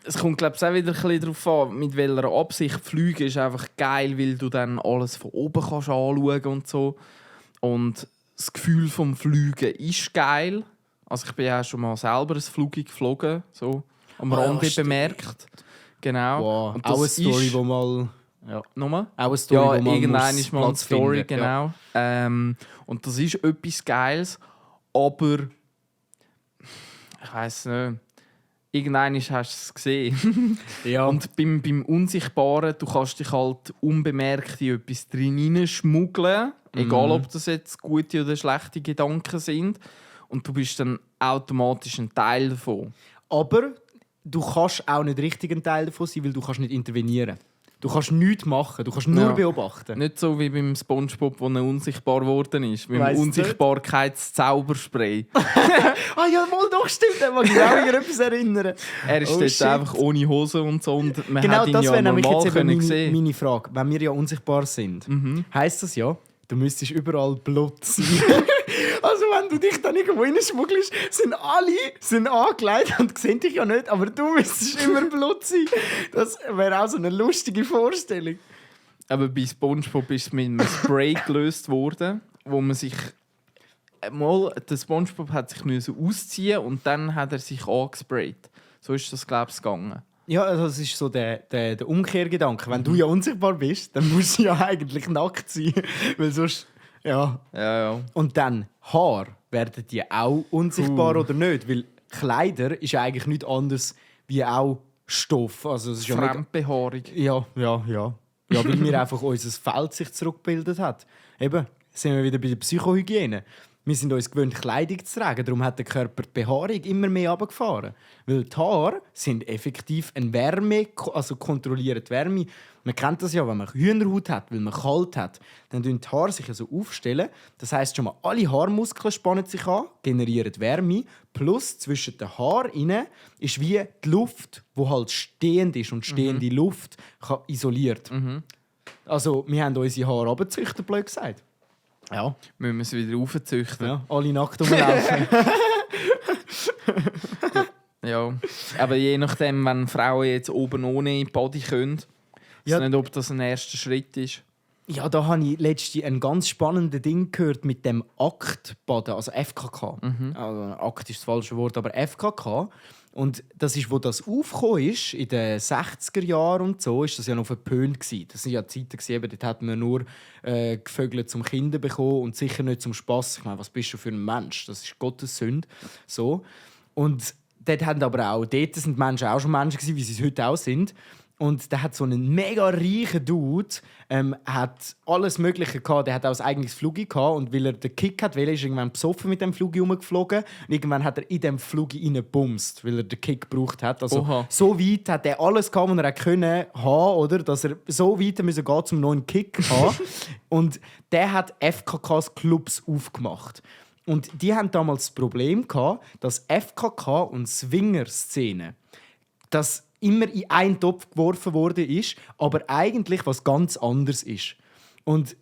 es kommt, glaube ich, auch wieder ein bisschen darauf an, mit welcher Absicht. Fliegen ist einfach geil, weil du dann alles von oben kannst anschauen und so. Und das Gefühl vom Fliegen ist geil. Also ich bin ja schon mal selber ein Flugzeug geflogen, so am Rande bemerkt. Genau. Wow, und auch eine Story, wo mal... Ja. Nochmal? Auch eine Story, Ja, wo man irgendwann muss ist mal eine Platz Story, finden. genau. Und das ist etwas Geiles, aber ich weiss nicht. Irgendwann hast du es gesehen. Ja. Und beim Unsichtbaren, du kannst dich halt unbemerkt in etwas drin schmuggeln, egal ob das jetzt gute oder schlechte Gedanken sind. Und du bist dann automatisch ein Teil davon. Aber du kannst auch nicht richtig ein Teil davon sein, weil du kannst nicht intervenieren. Du kannst nichts machen, du kannst nur beobachten. Nicht so wie beim SpongeBob, wo er unsichtbar geworden ist. Mit dem Weißt du? Unsichtbarkeitszauberspray. Ah ja, mal doch, stimmt, da mag ich auch an etwas erinnern. Er ist dort einfach ohne Hose und so. Und man Genau hat ihn das ja wäre nämlich normal jetzt eben können sehen. meine Frage. Wenn wir ja unsichtbar sind, heisst das ja, du müsstest überall Blut sein. Also wenn du dich dann irgendwo reinschmuggelst, sind alle angelegt und sehen dich ja nicht, aber du müsstest immer Blut sein. Das wäre auch so eine lustige Vorstellung. Aber bei SpongeBob ist es mit einem Spray gelöst worden, wo man sich... Der SpongeBob hat sich ausziehen und dann hat er sich angesprayt. So ist das, glaube ich, gegangen. Ja, also das ist so der Umkehrgedanke. Wenn du ja unsichtbar bist, dann musst du ja eigentlich nackt sein. Weil sonst... Ja. Ja. Und dann Haar. werden die auch unsichtbar oder nicht? Weil Kleider ist ja eigentlich nichts anderes wie auch Stoff. Also es ist ja Fremdbehaarung. ja, weil mir einfach unser Feld sich zurückgebildet hat. Eben, sind wir wieder bei der Psychohygiene. Wir sind uns gewöhnt, Kleidung zu tragen. Darum hat der Körper die Behaarung immer mehr runtergefahren. Weil die Haare sind effektiv eine Wärme, also kontrollieren die Wärme. Man kennt das ja, wenn man Hühnerhaut hat, weil man kalt hat. Dann stellen die Haare sich also aufstellen. Das heisst schon mal, alle Haarmuskeln spannen sich an, generieren Wärme. Plus zwischen den Haaren ist wie die Luft, die halt stehend ist. Und stehende Luft isoliert. Also, wir haben unsere Haare runtergezüchtet, blöd gesagt. Ja. Müssen wir sie wieder aufzüchten. Ja, alle nackt rumlaufen. Ja. Aber je nachdem, wenn Frauen jetzt oben ohne Body können, ich weiß nicht, ob das ein erster Schritt ist. Ja, da habe ich letztens ein ganz spannendes Ding gehört mit dem Aktbaden, also FKK. Also, Akt ist das falsche Wort, aber FKK. Und das ist, wo das aufgekommen ist, in den 60er Jahren und so, ist das ja noch verpönt gewesen. Das sind ja Zeiten gewesen, dort hat man nur Gevögelt zum Kinder bekommen und sicher nicht zum Spass. Ich meine, was bist du für ein Mensch? Das ist Gottes Sünde. So. Und dort sind die Menschen auch schon Menschen gewesen, wie sie es heute auch sind. Und der hat so einen mega reichen Dude, hat alles Mögliche gehabt. Der hat auch ein eigenes Flugzeug gehabt. Und weil er den Kick hat, ist irgendwann besoffen mit dem Flugzeug rumgeflogen. Und irgendwann hat er in dem Flugzeug reingebumst, weil er den Kick gebraucht hat. Also so weit hat er alles gehabt, was er können haben, oder? Dass er so weit müssen gehen, zum neuen Kick zu haben. Und der hat FKKs Clubs aufgemacht. Und die haben damals das Problem gehabt, dass FKK und Swinger-Szene, das immer in einen Topf geworfen worden ist, aber eigentlich was ganz anderes ist. Und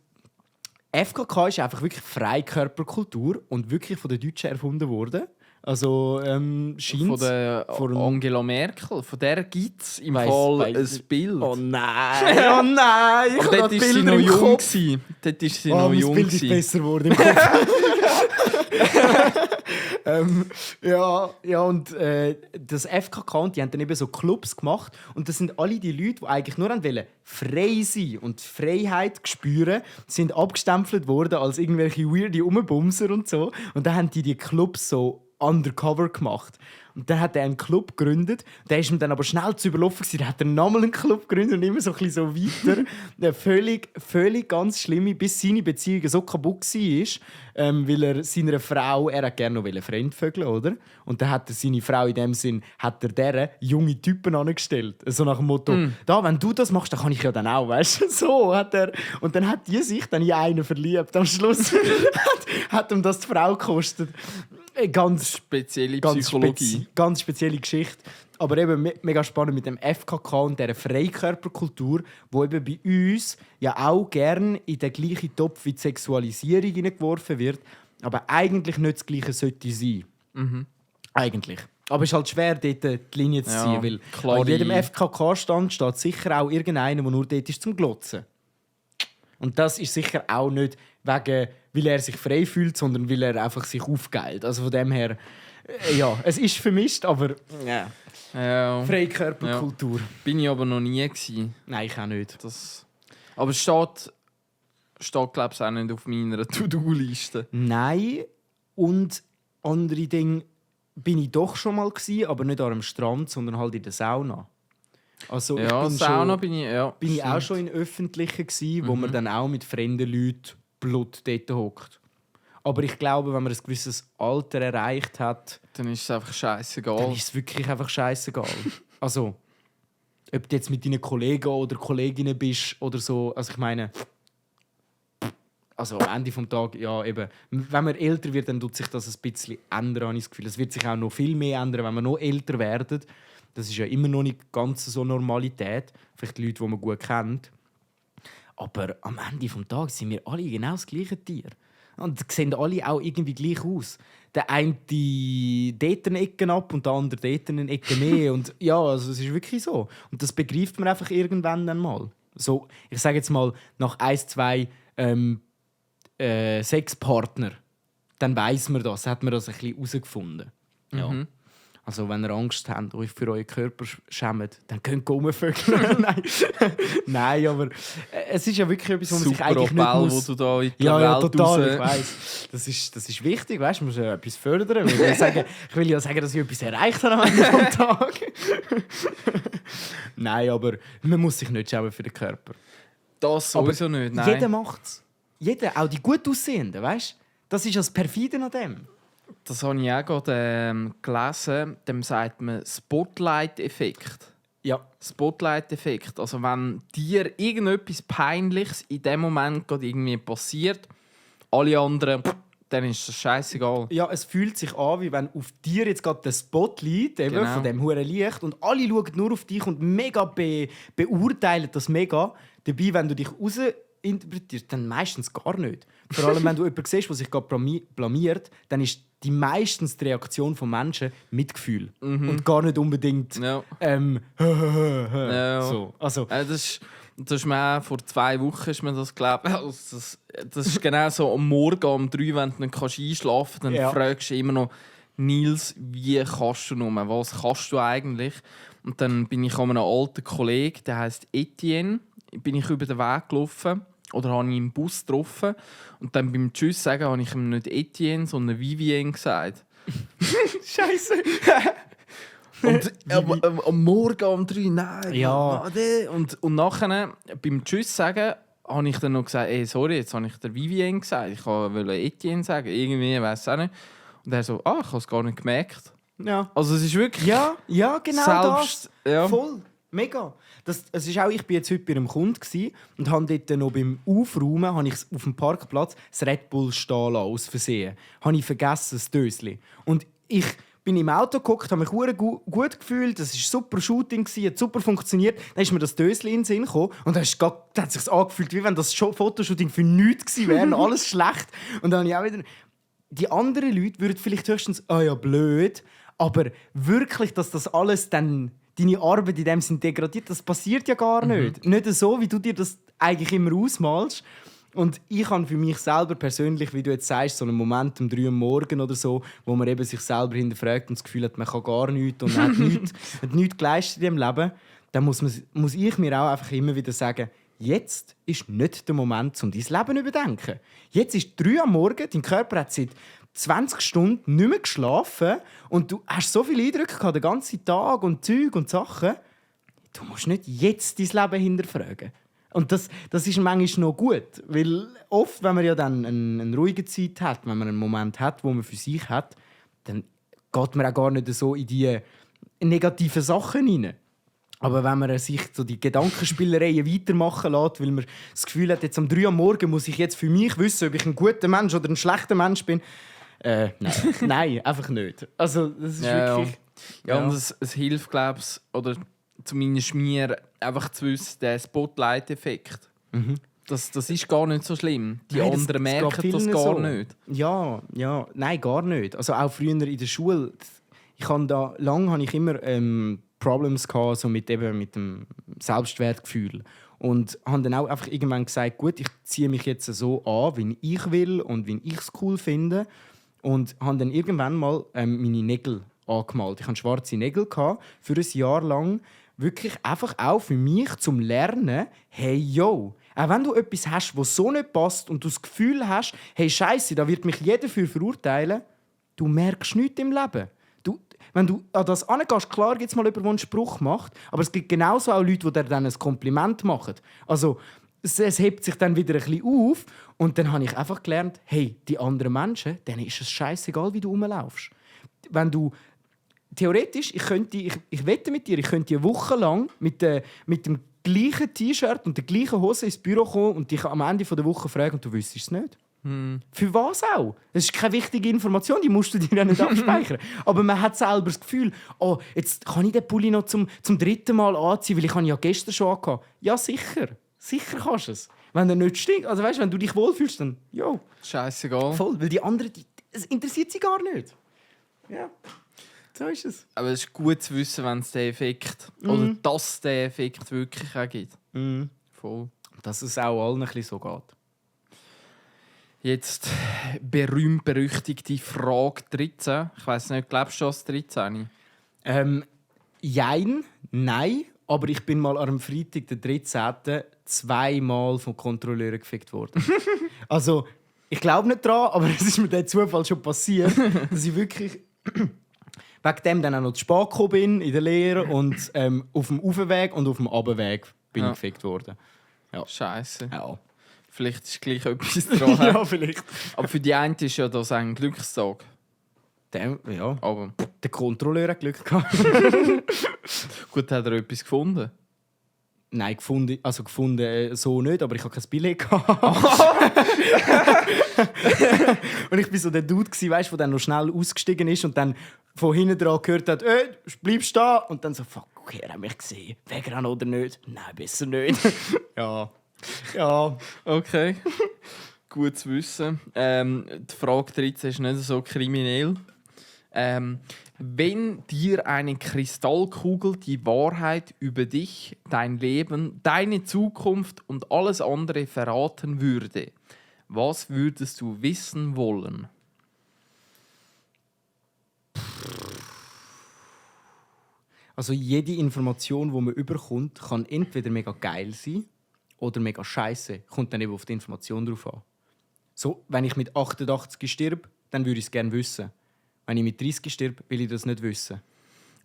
FKK ist einfach wirklich Freikörperkultur und wirklich von den Deutschen erfunden worden. Also Von der Angela Merkel, von der gibt es im Fall ein Bild. Oh nein, oh nein! Ich dort war sie noch jung. Dort ist sie noch jung. Das Bild ist besser geworden im Kopf. Und das FKK, und die haben dann eben so Clubs gemacht. Und das sind alle die Leute, die eigentlich nur wollen frei sein und Freiheit spüren, sind abgestempelt worden als irgendwelche weirde Umbumser und so. Und dann haben die Clubs so undercover gemacht. Und dann hat er einen Club gegründet. Der ist ihm dann aber schnell zu überlaufen. Da hat er nochmal einen Club gegründet und immer so ein bisschen so weiter. völlig ganz schlimm, bis seine Beziehung so kaputt war, weil er seiner Frau, er hat gerne noch fremdvögeln, oder? Und dann hat er seine Frau in dem Sinn, hat er deren junge Typen angestellt. So nach dem Motto, da, wenn du das machst, dann kann ich ja dann auch, weißt du? So hat er. Und dann hat die sich dann in einen verliebt. Am Schluss hat ihm das die Frau gekostet. Ganz spezielle Psychologie. Ganz spezielle Geschichte. Aber eben mega spannend mit dem FKK und dieser Freikörperkultur, wo eben bei uns ja auch gerne in den gleichen Topf wie die Sexualisierung hineingeworfen wird, aber eigentlich nicht das Gleiche sollte sein. Eigentlich. Aber es ist halt schwer, dort die Linie zu ziehen, weil an jedem FKK-Stand steht sicher auch irgendeiner, der nur dort ist zum Glotzen. Und das ist sicher auch nicht wegen, weil er sich frei fühlt, sondern weil er einfach sich aufgeilt. Also von dem her, ja, es ist vermischt, aber Freikörperkultur. Bin ich aber noch nie gewesen. Nein, ich auch nicht. Aber es steht glaube ich, auch nicht auf meiner To-Do-Liste. Nein. Und andere Dinge bin ich doch schon mal gewesen, aber nicht an einem Strand, sondern halt in der Sauna. Also Sauna bin ich auch schon in öffentlichen gewesen, wo man dann auch mit fremden Leuten Blut dort hockt. Aber ich glaube, wenn man ein gewisses Alter erreicht hat, dann ist es einfach scheißegal. Dann ist es wirklich einfach scheißegal. Also, ob du jetzt mit deinen Kollegen oder Kolleginnen bist oder so, also ich meine, also am Ende des Tages, ja eben, wenn man älter wird, dann tut sich das ein bisschen ändern, habe ich das Gefühl. Es wird sich auch noch viel mehr ändern, wenn wir noch älter werden. Das ist ja immer noch nicht ganz so Normalität. Vielleicht die Leute, die man gut kennt. Aber am Ende des Tages sind wir alle genau das gleiche Tier. Und sehen alle auch irgendwie gleich aus. Der eine dort eine Ecke ab und der andere dort eine Ecke mehr. Und ja, also es ist wirklich so. Und das begreift man einfach irgendwann dann mal. So, ich sage jetzt mal, nach 1, 2 Sexpartner, dann weiss man das, hat man das ein bisschen herausgefunden. Ja. Also wenn ihr Angst habt, euch für euren Körper schämt, dann könnt ihr rumvögeln. Nein. Nein, aber es ist ja wirklich etwas, was man sich eigentlich nicht Appell, muss... wo du da in die Ja, Welt total, ich raus... weiss. Das ist wichtig, weißt du, man muss ja etwas fördern. Ich will ja sagen, dass ich etwas erreicht habe am Ende des Tages. Nein, aber man muss sich nicht schämen für den Körper. Das sowieso aber nicht, nein. Jeder macht es. Jeder, auch die gut aussehenden, weißt du? Das ist das Perfide an dem. Das habe ich auch gerade gelesen. Dem sagt man Spotlight-Effekt. Ja. Spotlight-Effekt. Also wenn dir irgendetwas Peinliches in dem Moment gerade irgendwie passiert, alle anderen, dann ist das scheißegal. Ja, es fühlt sich an, wie wenn auf dir jetzt gerade der Spot liegt, eben, Genau. von dem huren Licht, und alle schauen nur auf dich und mega beurteilen das mega. Dabei, wenn du dich interpretierst, dann meistens gar nicht. Vor allem, wenn du jemanden siehst, der sich gerade blamiert, dann ist die meistens die Reaktion von Menschen Mitgefühl. Und gar nicht unbedingt Ja. so. Also, Das ist mir auch vor 2 Wochen ist mir das glaubt. Das ist genau so am Morgen um 3, wenn du nicht einschlafen kannst, dann fragst du immer noch Nils, wie kannst du nur? Was kannst du eigentlich? Und dann bin ich an einem alten Kollegen, der heißt Etienne, bin ich über den Weg gelaufen oder habe ich im Bus getroffen und dann beim Tschüss sagen habe ich ihm nicht Etienne, sondern Vivien gesagt. Scheiße. Und am Morgen um 3, nein. Ja. Und nachher, beim Tschüss sagen, habe ich dann noch gesagt, sorry, jetzt habe ich der Vivien gesagt. Ich wollte Etienne sagen, irgendwie, ich weiss auch nicht. Und er so, ich habe es gar nicht gemerkt. Ja. Also es ist wirklich... Ja, genau selbst, das. Ja. Voll. Mega. Es ist auch, ich war jetzt heute bei einem Kunden und habe dort noch beim Aufräumen habe ich auf dem Parkplatz das Red Bull stehen lassen, aus Versehen. Habe ich vergessen, das Döschen. Und ich bin im Auto geguckt, habe mich gut gefühlt, es war ein super Shooting, hat super funktioniert. Dann ist mir das Döschen in den Sinn gekommen und dann hat es sich angefühlt, wie wenn das Fotoshooting für nichts gewesen wäre, alles schlecht. Und dann habe ich auch wieder... Die anderen Leute würden vielleicht höchstens ja, blöd, aber wirklich, dass das alles dann deine Arbeit in dem Sinn degradiert, das passiert ja gar nicht. Nicht so, wie du dir das eigentlich immer ausmalst. Und ich habe für mich selber persönlich, wie du jetzt sagst, so einen Moment um 3 Uhr morgens oder so, wo man eben sich selber hinterfragt und das Gefühl hat, man kann gar nichts und man hat nichts geleistet in dem Leben, dann muss ich mir auch einfach immer wieder sagen, jetzt ist nicht der Moment, um dein Leben zu überdenken. Jetzt ist 3 Uhr am Morgen, dein Körper hat seit 20 Stunden nicht mehr geschlafen und du hast so viele Eindrücke gehabt, den ganzen Tag und Zeug und Sachen. Du musst nicht jetzt dein Leben hinterfragen. Und das ist manchmal noch gut, weil oft, wenn man ja dann eine ruhige Zeit hat, wenn man einen Moment hat, wo man für sich hat, dann geht man auch gar nicht so in die negativen Sachen hinein. Aber wenn man sich so die Gedankenspielereien weitermachen lässt, weil man das Gefühl hat, jetzt um 3 Uhr morgens muss ich jetzt für mich wissen, ob ich ein guter Mensch oder ein schlechter Mensch bin. Nein, einfach nicht. Also, das ist wirklich... Ja, und es hilft, glaube ich, oder zumindest mir, einfach zu wissen, der Spotlight-Effekt. Das ist gar nicht so schlimm. Die anderen merken das gar nicht. Ja, nein, gar nicht. Also auch früher in der Schule, lange habe ich immer Problems gehabt, so mit dem Selbstwertgefühl. Und habe dann auch einfach irgendwann gesagt, gut, ich ziehe mich jetzt so an, wie ich will und wie ich es cool finde. Und habe dann irgendwann mal meine Nägel angemalt. Ich hatte schwarze Nägel für ein Jahr lang. Wirklich einfach auch für mich zum Lernen, hey, yo, auch wenn du etwas hast, was so nicht passt und du das Gefühl hast, hey, Scheiße, da wird mich jeder für verurteilen, du merkst nichts im Leben. Wenn du an das angehst, klar gibt es mal jemanden, der einen Spruch macht, aber es gibt genauso auch Leute, die dir dann ein Kompliment machen. Also, es hebt sich dann wieder ein bisschen auf und dann habe ich einfach gelernt, hey, die anderen Menschen, denen ist es scheißegal, wie du rumlaufst. Wenn du theoretisch, ich wette mit dir, ich könnte eine Woche lang mit dem gleichen T-Shirt und der gleichen Hose ins Büro kommen und dich am Ende der Woche fragen und du wüsstest es nicht. Für was auch? Das ist keine wichtige Information, die musst du dir ja nicht abspeichern. Aber man hat selber das Gefühl, oh, jetzt kann ich den Pulli noch zum 3. Mal anziehen, weil ich ja gestern schon angehabt. Ja, sicher. Sicher kannst du es. Wenn er nicht stinkt, also weißt, wenn du dich wohlfühlst, dann jo. Scheißegal. Voll, weil die anderen, es interessiert sie gar nicht. Ja, so ist es. Aber es ist gut zu wissen, wenn es den Effekt oder dass der Effekt wirklich auch gibt. Voll. Dass es auch allen ein bisschen so geht. Jetzt berühmt-berüchtigte Frage 13. Ich weiss nicht, glaubst du an das 13? Jein, nein. Aber ich bin mal am Freitag, den 13. zweimal von Kontrolleuren gefickt worden. Also, ich glaube nicht dran, aber es ist mir der Zufall schon passiert, dass ich wirklich wegen dem dann auch noch zu spät gekommen bin in der Lehre und auf dem Aufweg und auf dem Abweg bin ich gefickt worden. Ja. Scheiße. Ja. Vielleicht ist gleich etwas dran. Ja, vielleicht. Aber für die einen ist ja das ein Glückstag. Ja. Aber Der Kontrolleur hat Glück gehabt. gut, hat er etwas gefunden? Nein, gefunden so nicht, aber ich hatte kein Billett gehabt. Und ich war so der Dude, weißt, der dann noch schnell ausgestiegen ist und dann von hinten dran gehört hat, bleibst da. Und dann so, fuck, okay, er hat mich gesehen. Wegen an oder nicht? Nein, besser nicht. Ja. Okay. Gut zu wissen. Die Frage 13 ist nicht so kriminell. Wenn dir eine Kristallkugel die Wahrheit über dich, dein Leben, deine Zukunft und alles andere verraten würde, was würdest du wissen wollen? Also jede Information, die man überkommt, kann entweder mega geil sein oder mega scheiße. Kommt dann eben auf die Information drauf an. So, wenn ich mit 88 stirb, dann würde ich es gerne wissen. Wenn ich mit 30 stirb, will ich das nicht wissen.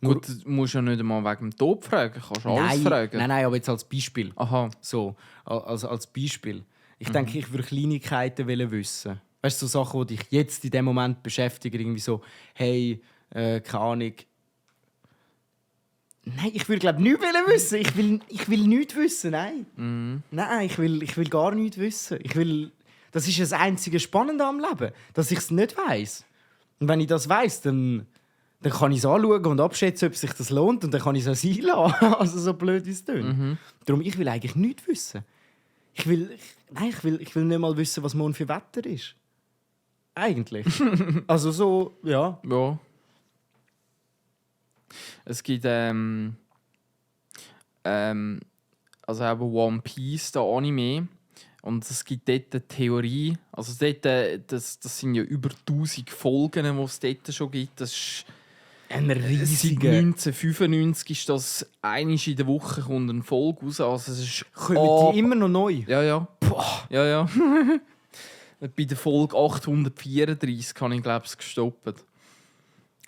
Gut, du musst ja nicht einmal wegen dem Tod fragen, kannst alles fragen. Nein, aber jetzt als Beispiel. Aha. So, also als Beispiel. Ich denke, ich würde Kleinigkeiten wissen. Weißt du, so Sachen, die dich jetzt in dem Moment beschäftigen, irgendwie so, hey, keine Ahnung. Nein, ich würde glaube nichts wissen. Ich will nichts wissen, nein. Nein, ich will gar nichts wissen. Das ist das einzige Spannende am Leben, dass ich es nicht weiss. Und wenn ich das weiss, dann kann ich es anschauen und abschätzen, ob sich das lohnt. Und dann kann ich es auch sein lassen. Also so blöd ist es dann. Darum, ich will eigentlich nichts wissen. Ich will nicht mal wissen, was morgen für Wetter ist. Eigentlich. Also so, ja. Ja. Es gibt also eben One Piece, der Anime. Und es gibt dort eine Theorie. Also dort, das sind ja über 1000 Folgen, die es dort schon gibt. Das ist Ein seit riesiger... 1995 ist das einmal in der Woche kommt eine Folge raus. Also es ist Kommen die immer noch neu? Ja. Boah. Ja. Bei der Folge 834 habe ich, glaube ich, gestoppt.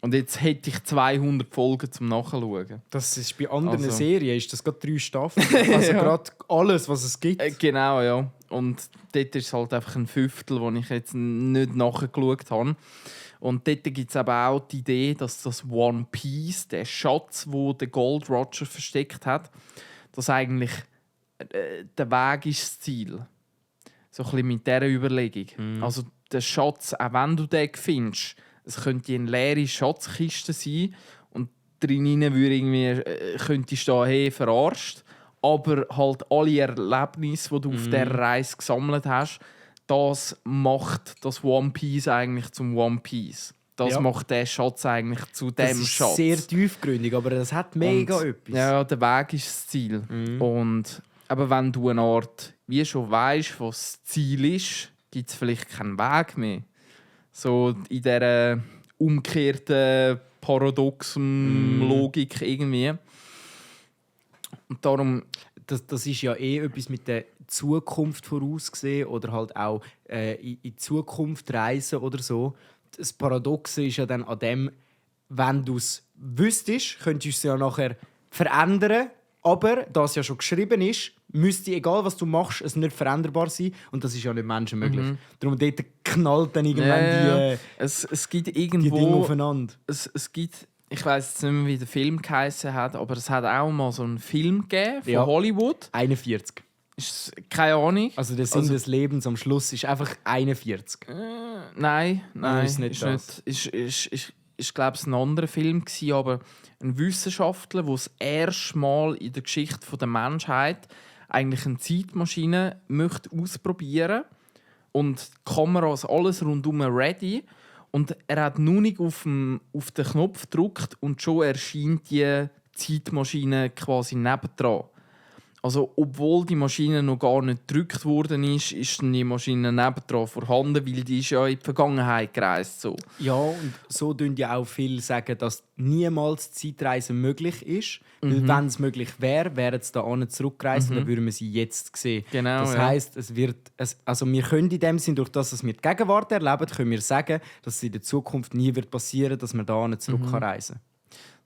Und jetzt hätte ich 200 Folgen zum Nachschauen. Das ist bei anderen Also. Serien ist das gerade 3 Staffeln. Also gerade alles, was es gibt. Genau, ja. Und dort ist es halt einfach ein Fünftel, das ich jetzt nicht nachgeschaut habe. Und dort gibt es auch die Idee, dass das One Piece, der Schatz, wo der Gold Roger versteckt hat, dass eigentlich der Weg ist das Ziel. So ein bisschen mit dieser Überlegung. Also der Schatz, auch wenn du den findest, es könnte eine leere Schatzkiste sein und drinnen könnte stehen, hey, verarscht. Aber halt alle Erlebnisse, die du auf dieser Reise gesammelt hast, das macht das One Piece eigentlich zum One Piece. Das macht den Schatz eigentlich zu dem Schatz. Das ist sehr tiefgründig, aber das hat mega etwas. Ja, der Weg ist das Ziel. Und aber wenn du eine Art, wie schon weißt, was das Ziel ist, gibt es vielleicht keinen Weg mehr. So in dieser umgekehrten, paradoxen Logik irgendwie. Und darum... Das ist ja etwas mit der Zukunft vorausgesehen oder halt auch in die Zukunft reisen oder so. Das Paradoxe ist ja dann an dem, wenn du es wüsstest, könntest du es ja nachher verändern. Aber da es ja schon geschrieben ist, müsste, egal was du machst, es nicht veränderbar sein. Und das ist ja nicht menschenmöglich. Darum dort knallt dann irgendwann Es gibt die irgendwo... Dinge aufeinander. Es gibt... Ich weiss jetzt nicht mehr, wie der Film geheissen hat, aber es hat auch mal so einen Film gegeben von Hollywood. 41. Ist keine Ahnung. Also der Sinn des Lebens am Schluss ist einfach 41. Nein, ist nicht das. Ist glaube ich, ein anderer Film gewesen, aber ein Wissenschaftler, der das erste Mal in der Geschichte der Menschheit eigentlich eine Zeitmaschine möchte ausprobieren und die Kameras alles rundum ready. Und er hat nur nicht auf den Knopf gedrückt und schon erscheint die Zeitmaschine quasi nebendran. Also, obwohl die Maschine noch gar nicht gedrückt worden ist dann die Maschine nebendran vorhanden, weil die ist ja in die Vergangenheit gereist. So. Ja, und so sagen ja auch viele sagen, dass niemals Zeitreisen möglich ist. Weil wenn es möglich wäre, wären sie da zurückgereist und dann würden wir sie jetzt sehen. Genau, das ja. heisst, also wir können in dem Sinn, durch das, dass wir die Gegenwart erleben, können wir sagen, dass es in der Zukunft nie wird passieren, dass man da zurück kann reisen kann.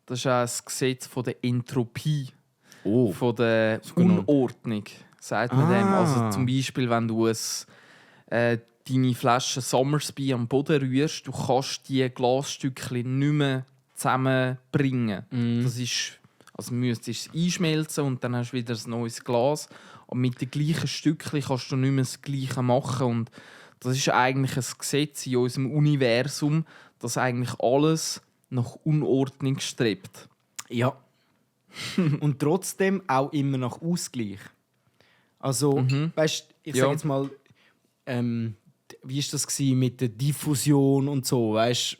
Das ist auch das Gesetz von der Entropie. Oh. Von der Unordnung, sagt man dem. Also zum Beispiel, wenn du deine Flasche Somersby am Boden rührst, du kannst die Glasstückchen nicht mehr zusammenbringen. Das ist, also müsstest es einschmelzen und dann hast du wieder ein neues Glas. Und mit den gleichen Stückchen kannst du nicht mehr das Gleiche machen. Und das ist eigentlich ein Gesetz in unserem Universum, dass eigentlich alles nach Unordnung strebt. Ja. Und trotzdem auch immer nach Ausgleich. Also, weißt, ich sage jetzt mal, wie war das mit der Diffusion und so, weißt?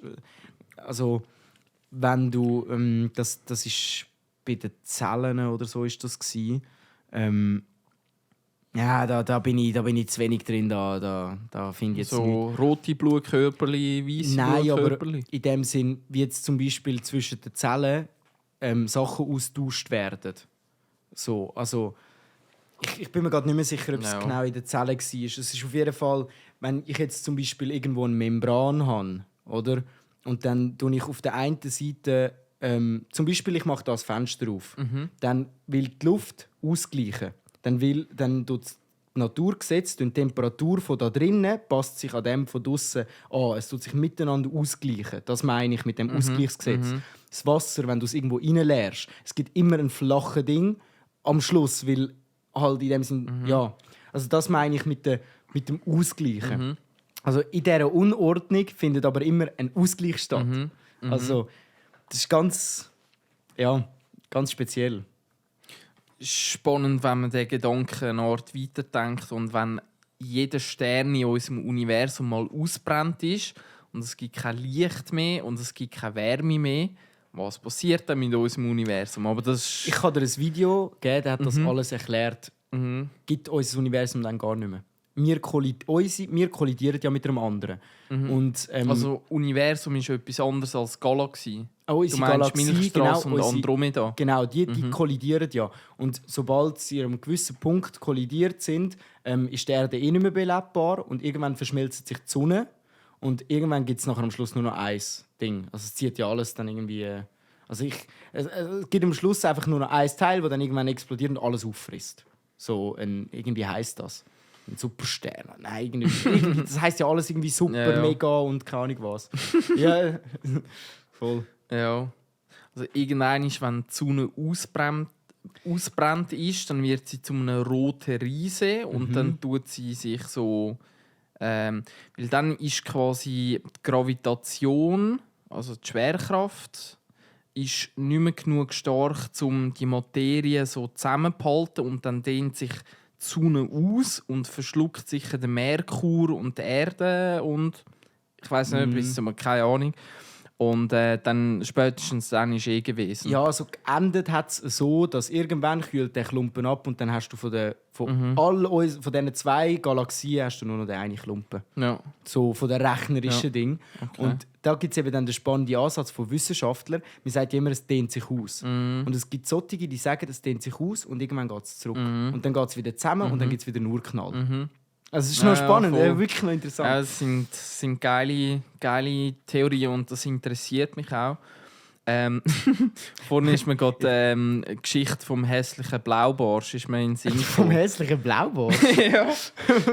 Also, wenn du, das ist bei den Zellen oder so ist das gsi. Ja, da bin ich zu wenig drin. Da finde ich jetzt so nicht. Rote Blutkörperli, weiße Blutkörperli? Aber in dem Sinn, wie jetzt zum Beispiel zwischen den Zellen Sachen austauscht werden. So, also ich bin mir gerade nicht mehr sicher, ob es genau in den Zellen war. Es ist auf jeden Fall, wenn ich jetzt zum Beispiel irgendwo eine Membran habe, oder? Und dann tue ich auf der einen Seite, zum Beispiel ich mache das Fenster auf, dann will die Luft ausgleichen. Dann tut das Naturgesetz, die Temperatur von da drinnen passt sich an dem von draussen an. Es tut sich miteinander ausgleichen. Das meine ich mit dem Ausgleichsgesetz. Das Wasser, wenn du es irgendwo reinleerst, es gibt immer ein flaches Ding am Schluss, weil halt in dem Sinn, ja. Also das meine ich mit dem Ausgleichen. Also in dieser Unordnung findet aber immer ein Ausgleich statt. Also das ist ganz speziell. Spannend, wenn man den Gedanken eine Art weiterdenkt und wenn jeder Stern in unserem Universum mal ausbrennt ist und es gibt kein Licht mehr und es gibt keine Wärme mehr, was passiert dann mit unserem Universum? Aber das ich kann dir ein Video geben, der hat das alles erklärt. Gibt unser Universum dann gar nicht mehr. Wir kollidieren ja mit einem anderen. Und, also Universum ist etwas anderes als Galaxie. Unsere du meinst Galaxie, Milchstraße und Andromeda. Genau, die kollidieren ja. Und sobald sie an einem gewissen Punkt kollidiert sind, ist die Erde nicht mehr belebbar und irgendwann verschmilzt sich die Sonne und irgendwann gibt es nachher am Schluss nur noch ein Ding. Also es zieht ja alles dann irgendwie... es gibt am Schluss einfach nur noch ein Teil, das dann irgendwann explodiert und alles auffrisst. So irgendwie heisst das. Ein Superstern. Nein, irgendwie, das heisst ja alles irgendwie super, mega und keine Ahnung was. Ja, voll. Ja. Also irgendwann, wenn die Sonne ausbrennt ist, dann wird sie zu einem roten Riese und dann tut sie sich so... weil dann ist quasi die Gravitation, also die Schwerkraft, ist nicht mehr genug stark, um die Materie so zusammenzuhalten und dann dehnt sich die Sonne aus und verschluckt sicher den Merkur und die Erde und ich weiß nicht, bis keine Ahnung. Und dann spätestens dann ist gewesen. Ja, also geendet hat es so, dass irgendwann kühlt der Klumpen ab und dann hast du von diesen 2 Galaxien hast du nur noch den einen Klumpen. Ja. So von den rechnerischen Dingen. Okay. Und da gibt es eben dann den spannenden Ansatz von Wissenschaftlern. Man sagt ja immer, es dehnt sich aus. Und es gibt solche, die sagen, es dehnt sich aus und irgendwann geht es zurück. Und dann geht es wieder zusammen und dann gibt es wieder nur Knall. Also es ist noch spannend, wirklich noch interessant. Ja, es sind geile Theorien und das interessiert mich auch. Vorhin ist mir gerade die Geschichte vom hässlichen Blaubarsch ist mir in den Sinn gekommen. Vom hässlichen Blaubarsch? Ja.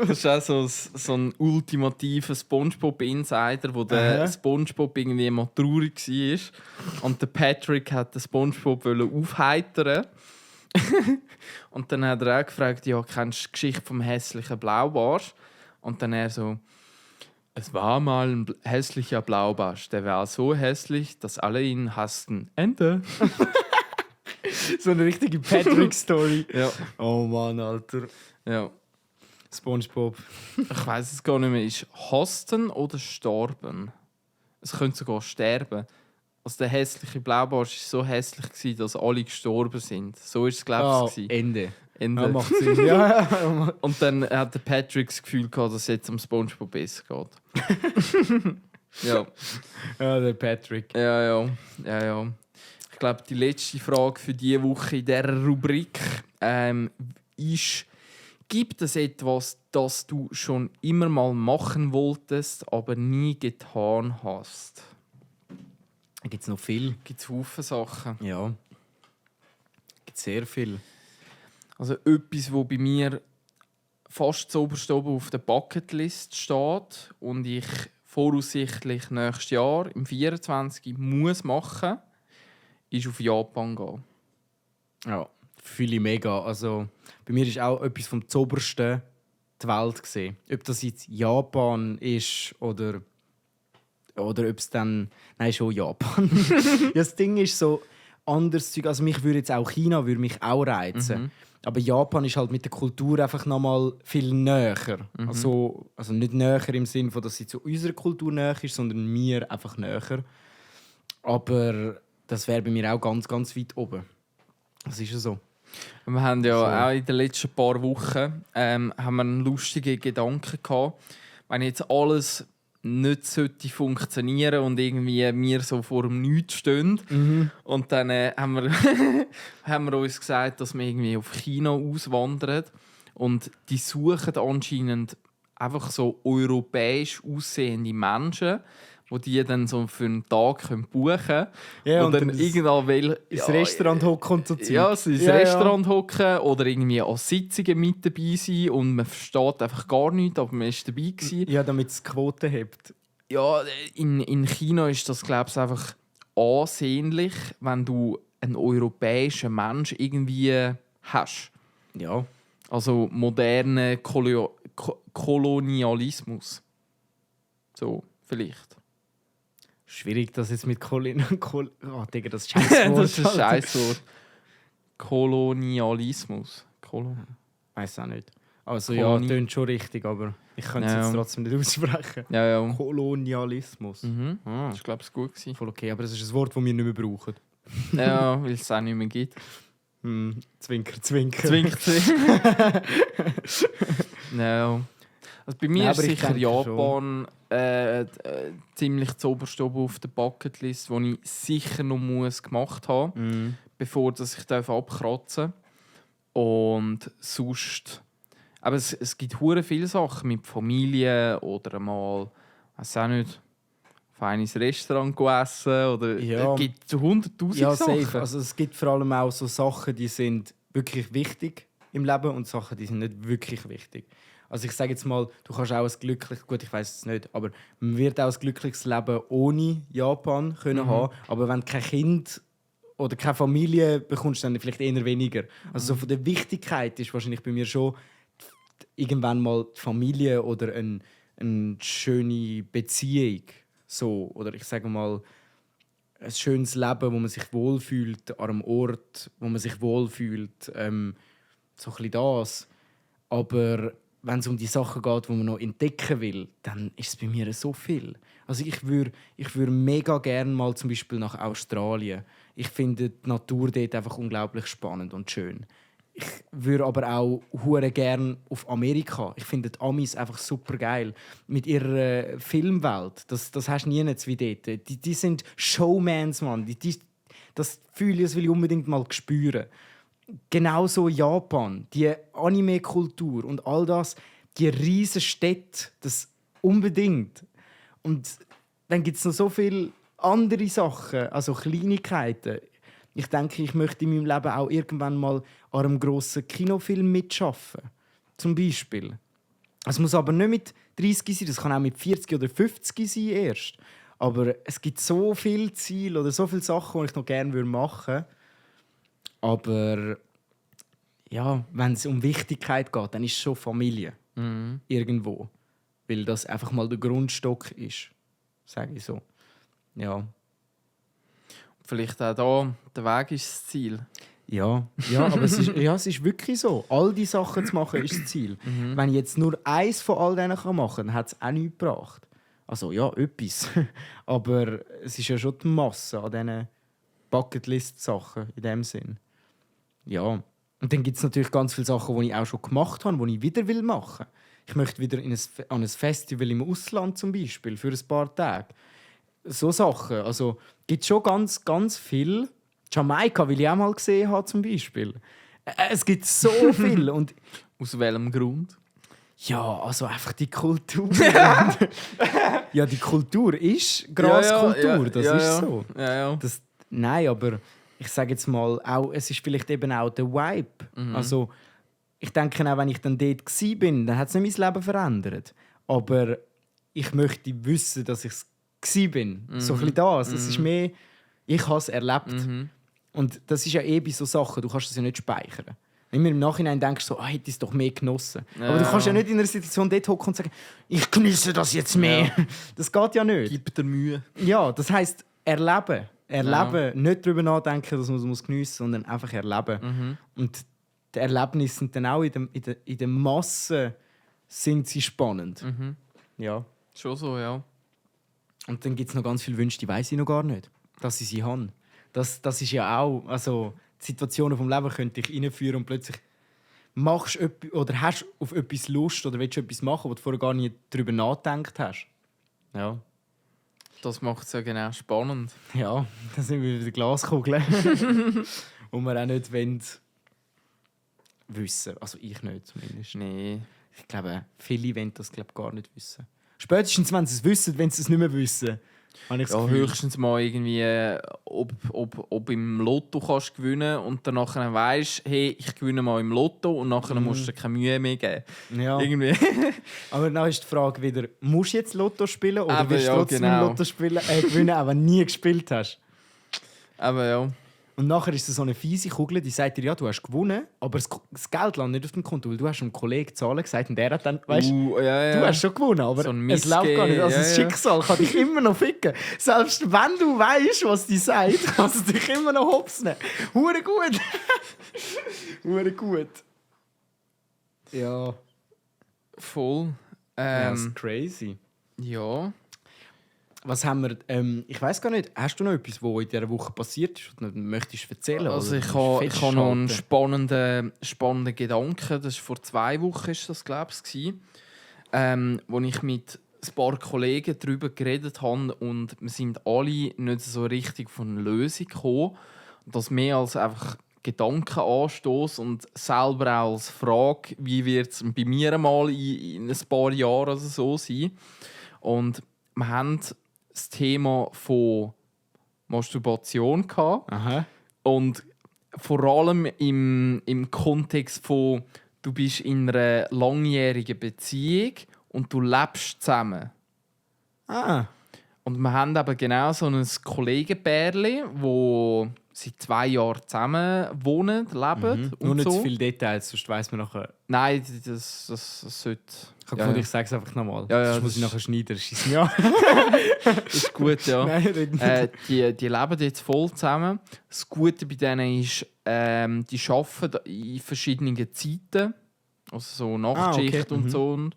Das ist auch so ein ultimativer SpongeBob-Insider, wo der SpongeBob irgendwie mal traurig war. Und der Patrick hat den SpongeBob aufheitern. Und dann hat er auch gefragt, ja, kennst du die Geschichte vom hässlichen Blaubarsch? Und dann er so, es war mal ein hässlicher Blaubarsch, der war so hässlich, dass alle ihn hassten. Ende. So eine richtige Patrick-Story. Ja. Oh Mann, Alter. Ja. SpongeBob. Ich weiß es gar nicht mehr. Ist hasten oder starben? Es könnte sogar sterben. Also der hässliche Blaubarsch war so hässlich, dass alle gestorben sind. So war es, glaube ich. Ende. Ende. Ja, macht Sinn. Ja. Und dann hat der Patrick das Gefühl gehabt, dass es jetzt um SpongeBob besser geht. Ja. Ja, der Patrick. Ja. Ich glaube, die letzte Frage für diese Woche in dieser Rubrik ist: Gibt es etwas, das du schon immer mal machen wolltest, aber nie getan hast? Da gibt es noch viel. Gibt es Haufen Sachen. Ja. Gibt sehr viel. Also etwas, was bei mir fast zuoberst oben auf der Bucketlist steht und ich voraussichtlich nächstes Jahr, im 24. muss machen, ist auf Japan gehen. Ja, fühle ich mega. Also, bei mir ist auch etwas vom Zobersten die Welt gesehen. Ob das jetzt Japan ist oder ob es dann... Nein, schon Japan. Ja, das Ding ist so anders. Also mich würde jetzt auch China würde mich auch reizen. Aber Japan ist halt mit der Kultur einfach noch mal viel näher. Also nicht näher im Sinne von, dass sie zu unserer Kultur näher ist, sondern mir einfach näher. Aber das wäre bei mir auch ganz, ganz weit oben. Das ist ja so. Wir haben ja auch in den letzten paar Wochen haben wir einen lustigen Gedanken gehabt. Wenn jetzt alles nicht funktionieren und irgendwie wir so vor dem Nichts stehen. Und dann haben wir uns gesagt, dass wir irgendwie auf China auswandern. Und die suchen anscheinend einfach so europäisch aussehende Menschen, die dann so für einen Tag buchen können. Ja, und dann irgendwann ins Restaurant hocken und so Zeug. Ja, ins Restaurant hocken oder irgendwie an Sitzungen mit dabei sein und man versteht einfach gar nichts, aber man ist dabei gewesen. Ja, damit es Quote hebt. Ja, in China ist das, glaube ich, einfach ansehnlich, wenn du einen europäischen Mensch irgendwie hast. Ja. Also modernen Kolonialismus. So, vielleicht. Schwierig, das jetzt mit Oh, Digga, das ist Scheißwort. Das ist ein Scheißwort. Kolonialismus. Weiß auch nicht. Also ja, tönt schon richtig, aber ich kann es jetzt trotzdem nicht aussprechen. Ja. Kolonialismus. Das ist, glaube ich, gut gewesen. Voll okay, aber das ist ein Wort, das wir nicht mehr brauchen. Ja, weil es auch nicht mehr gibt. Zwinker, zwinker. Zwinker. Ja. Also bei mir ist sicher Japan ziemlich zuoberst oben auf der Bucketlist, die ich sicher noch gemacht haben, bevor dass ich abkratzen darf. Und sonst... Aber es gibt hure viele Sachen mit Familie oder einmal, weiß auch nicht, auf ein Restaurant essen oder es gibt so 100'000 Sachen. Safe. Also es gibt vor allem auch so Sachen, die sind wirklich wichtig im Leben und Sachen, die sind nicht wirklich wichtig. Also ich sage jetzt mal, du kannst auch ein glückliches, gut, ich weiß es nicht, aber man wird auch ein glückliches Leben ohne Japan können haben, aber wenn du kein Kind oder keine Familie bekommst, dann vielleicht eher weniger. Also so von der Wichtigkeit ist wahrscheinlich bei mir schon irgendwann mal die Familie oder eine schöne Beziehung. So, oder ich sage mal, ein schönes Leben, wo man sich wohlfühlt, an einem Ort, wo man sich wohlfühlt. So ein bisschen das. Aber wenn es um die Sachen geht, die man noch entdecken will, dann ist es bei mir so viel. Also ich würde mega gerne mal zum Beispiel nach Australien. Ich finde die Natur dort einfach unglaublich spannend und schön. Ich würde aber auch hure gern auf Amerika. Ich finde die Amis einfach super geil. Mit ihrer Filmwelt. Das hast du nie wie dort. Die sind Showmans, Mann. Das fühle ich, will ich unbedingt mal spüren. Genauso Japan. Die Anime-Kultur und all das. Die riesen Städte. Das unbedingt. Und dann gibt es noch so viele andere Sachen. Also Kleinigkeiten. Ich denke, ich möchte in meinem Leben auch irgendwann mal an einem grossen Kinofilm mitarbeiten. Zum Beispiel. Es muss aber nicht mit 30 sein, das kann auch mit 40 oder 50 sein erst. Aber es gibt so viele Ziele oder so viele Sachen, die ich noch gerne machen würde. Aber ja, wenn es um Wichtigkeit geht, dann ist es schon Familie. Irgendwo. Weil das einfach mal der Grundstock ist. Sage ich so. Ja. Vielleicht auch da, der Weg ist das Ziel. Ja, aber es ist wirklich so. All die Sachen zu machen, ist das Ziel. Wenn ich jetzt nur eins von all denen machen kann, dann hat es auch nichts gebracht. Also ja, etwas. Aber es ist ja schon die Masse an diesen Bucketlist-Sachen in dem Sinn. Ja. Und dann gibt es natürlich ganz viele Sachen, die ich auch schon gemacht habe, die ich wieder machen will. Ich möchte wieder an ein Festival im Ausland zum Beispiel, für ein paar Tage. So Sachen. Also gibt es schon ganz, ganz viel. Jamaika will ich auch mal gesehen haben, zum Beispiel. Es gibt so viel. Und aus welchem Grund? ja, also einfach die Kultur. Ja, die Kultur ist Graskultur, das ist so. Ja. Nein, aber ich sage jetzt mal, auch, es ist vielleicht eben auch der Vibe. Also, ich denke auch, wenn ich dann dort war, dann hat es nicht mein Leben verändert. Aber ich möchte wissen, dass ich es war. So ein bisschen das. Es ist mehr, ich habe es erlebt. Und das ist ja bei so Sachen, du kannst das ja nicht speichern. Immer im Nachhinein denkst du so, hätte ich es doch mehr genossen. Aber du kannst ja nicht in einer Situation dort hocken und sagen, ich genieße das jetzt mehr. Ja. Das geht ja nicht. Gib dir Mühe. Ja, das heisst, erleben. Erleben. Nicht darüber nachdenken, dass man es geniessen muss, sondern einfach erleben. Und die Erlebnisse sind dann auch in der Masse sind sie spannend. Ja. Schon so, ja. Und dann gibt es noch ganz viele Wünsche, die weiss ich noch gar nicht, dass ich sie habe. Das ist ja auch... Also, Situationen vom Leben könnte dich reinführen und plötzlich machst oder hast auf etwas Lust oder willst du etwas machen, wo du vorher gar nicht darüber nachgedacht hast. Ja. Das macht es ja genau spannend. Ja, da sind wir wieder Glaskugeln. Und wir auch nicht wissen. Also ich nicht zumindest. Nee. Ich glaube, viele wollen das gar nicht wissen. Spätestens, wenn sie es wissen, wenn sie es nicht mehr wissen. Ja, höchstens mal irgendwie, ob im Lotto kannst gewinnen und dann nachher weisst, hey, ich gewinne mal im Lotto und nachher musst du keine Mühe mehr geben. Ja. Irgendwie. Aber dann ist die Frage wieder, musst du jetzt Lotto spielen oder willst du trotzdem genau. Lotto gewinnen, auch wenn du nie gespielt hast? Aber ja. Und nachher ist es so eine fiese Kugel, die sagt dir, ja, du hast gewonnen, aber das Geld landet nicht auf dem Konto, weil du hast einem Kollegen Zahlen gesagt und der hat dann, weißt du hast schon gewonnen, aber so es läuft gar nicht. Also das Schicksal kann dich immer noch ficken. Selbst wenn du weißt, was die sagt, kannst du dich immer noch hops nehmen. Hure gut. Hure gut. Ja. Voll. Das ist crazy. Ja. Was haben wir? Ich weiß gar nicht. Hast du noch etwas, was in dieser Woche passiert ist, was du möchtest erzählen? Also ich habe noch einen spannenden Gedanken. Das war vor 2 Wochen, ist das, glaube ich, wo ich mit ein paar Kollegen darüber geredet habe und wir sind alle nicht so richtig von einer Lösung gekommen. Das mehr als einfach Gedankenanstoß und selber auch als Frage, wie wird es bei mir mal in ein paar Jahren oder so sein. Und wir haben das Thema von Masturbation gehabt. Aha. Und vor allem im Kontext von, du bist in einer langjährigen Beziehung und du lebst zusammen. Ah. Und wir haben aber genau so ein Kollegenpärchen, wo seit 2 Jahren zusammen wohnen, leben. Und nur nicht so. zu viele Details, sonst weiss man nachher. Nein, das sollte... Ich habe gefunden, ich sage es einfach nochmal. Ja, sonst muss ich nachher schneiden, schieß mich an. Ist gut, ja. Nein, die leben jetzt voll zusammen. Das Gute bei denen ist, die arbeiten in verschiedenen Zeiten. Also so Nachtschicht und so.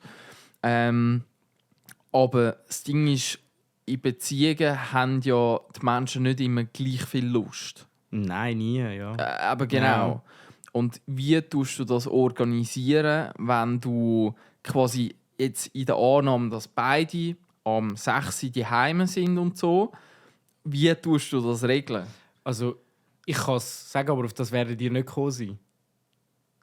Aber das Ding ist, in Beziehungen haben ja die Menschen nicht immer gleich viel Lust. Nein, nie, ja. Aber genau. Ja. Und wie tust du das organisieren, wenn du quasi jetzt in der Annahme, dass beide am 6 Uhr daheim sind und so, wie tust du das regeln? Also, ich kann es sagen, aber auf das werden dir nicht gekommen sein.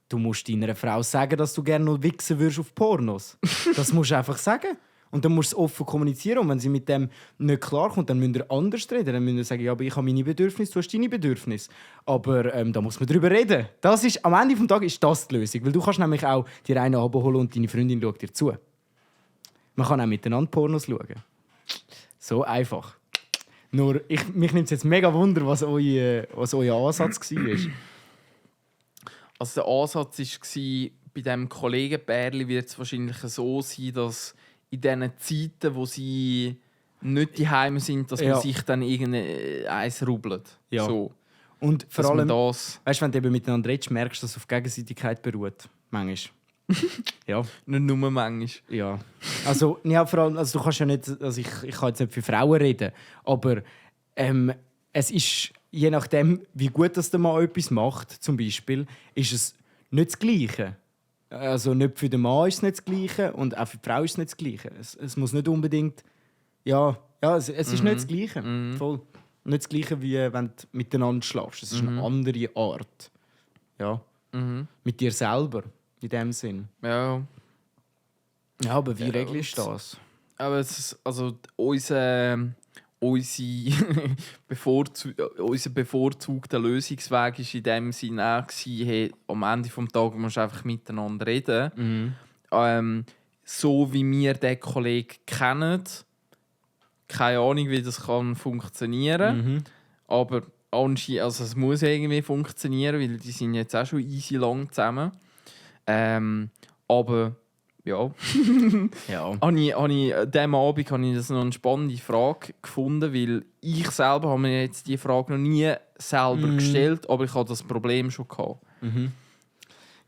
Du musst deiner Frau sagen, dass du gerne noch wichsen würdest auf Pornos. Das musst du einfach sagen. Und dann musst du es offen kommunizieren. Und wenn sie mit dem nicht klarkommt, dann müsst ihr anders reden. Dann müsst ihr sagen, ja, aber ich habe meine Bedürfnisse, du hast deine Bedürfnisse. Aber da muss man darüber reden. Das ist, am Ende des Tages ist das die Lösung. Weil du kannst nämlich auch dir einen abholen und deine Freundin schaut dir zu. Man kann auch miteinander Pornos schauen. So einfach. Nur, mich nimmt es jetzt mega Wunder, was euer Ansatz war. Also der Ansatz war, bei diesem Kollegenpärchen wird es wahrscheinlich so sein, dass in diesen Zeiten, wo sie nicht daheim sind, dass man sich dann irgendeins rubelt. Ja. So. Und vor allem, weißt du, wenn du eben miteinander redest, merkst du, dass es auf Gegenseitigkeit beruht. Manchmal. Ja. Nicht nur manchmal. Ja. Also, ja, vor allem, also du kannst ja nicht, also ich kann jetzt nicht für Frauen reden, aber es ist, je nachdem, wie gut das der Mann etwas macht, zum Beispiel, ist es nicht das Gleiche. Also nicht für den Mann ist es nicht das Gleiche und auch für die Frau ist es nicht das Gleiche. Es muss nicht unbedingt... Ja, es ist nicht das Gleiche. Voll. Nicht das Gleiche, wie wenn du miteinander schlafst. Es ist eine andere Art. Ja. Mit dir selber, in dem Sinn. Ja. Ja, aber wie regelst du das? Aber es ist, also unser bevorzugter Lösungsweg war in dem Sinne auch, hey, am Ende des Tages musst du einfach miteinander reden. So wie wir den Kollegen kennen, keine Ahnung, wie das kann funktionieren. Aber anscheinend, also es muss irgendwie funktionieren, weil die sind jetzt auch schon easy lang zusammen. Aber ja. Diesem Abend habe ich das noch eine spannende Frage gefunden, weil ich selber habe mir jetzt die Frage noch nie selber gestellt, aber ich hatte das Problem schon gehabt.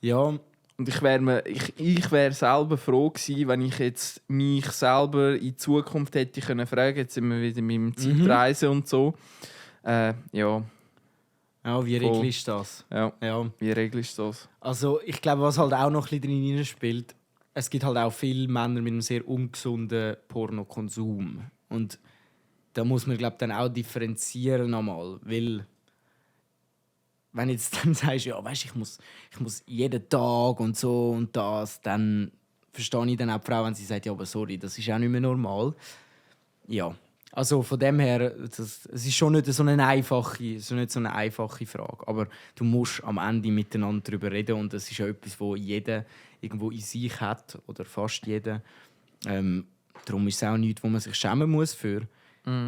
Ja. Und ich wäre selber froh gewesen, wenn ich jetzt mich selber in Zukunft hätte können fragen. Jetzt sind wir wieder mit dem Zeitreisen und so. Ja. Ja, wie regelst du das? Ja. Wie regelst du das? Also ich glaube, was halt auch noch ein bisschen drin spielt, es gibt halt auch viele Männer mit einem sehr ungesunden Pornokonsum. Und da muss man, glaube ich, dann auch differenzieren nochmal. Weil, wenn du jetzt dann sagst, ja, weißt, ich muss jeden Tag und so und das, dann verstehe ich dann auch die Frau, wenn sie sagt, ja, aber sorry, das ist auch nicht mehr normal. Ja, also von dem her, es ist schon nicht so eine einfache Frage. Aber du musst am Ende miteinander darüber reden und das ist ja etwas, wo jeder irgendwo in sich hat oder fast jeder. Darum ist es auch nichts, wo man sich schämen muss für.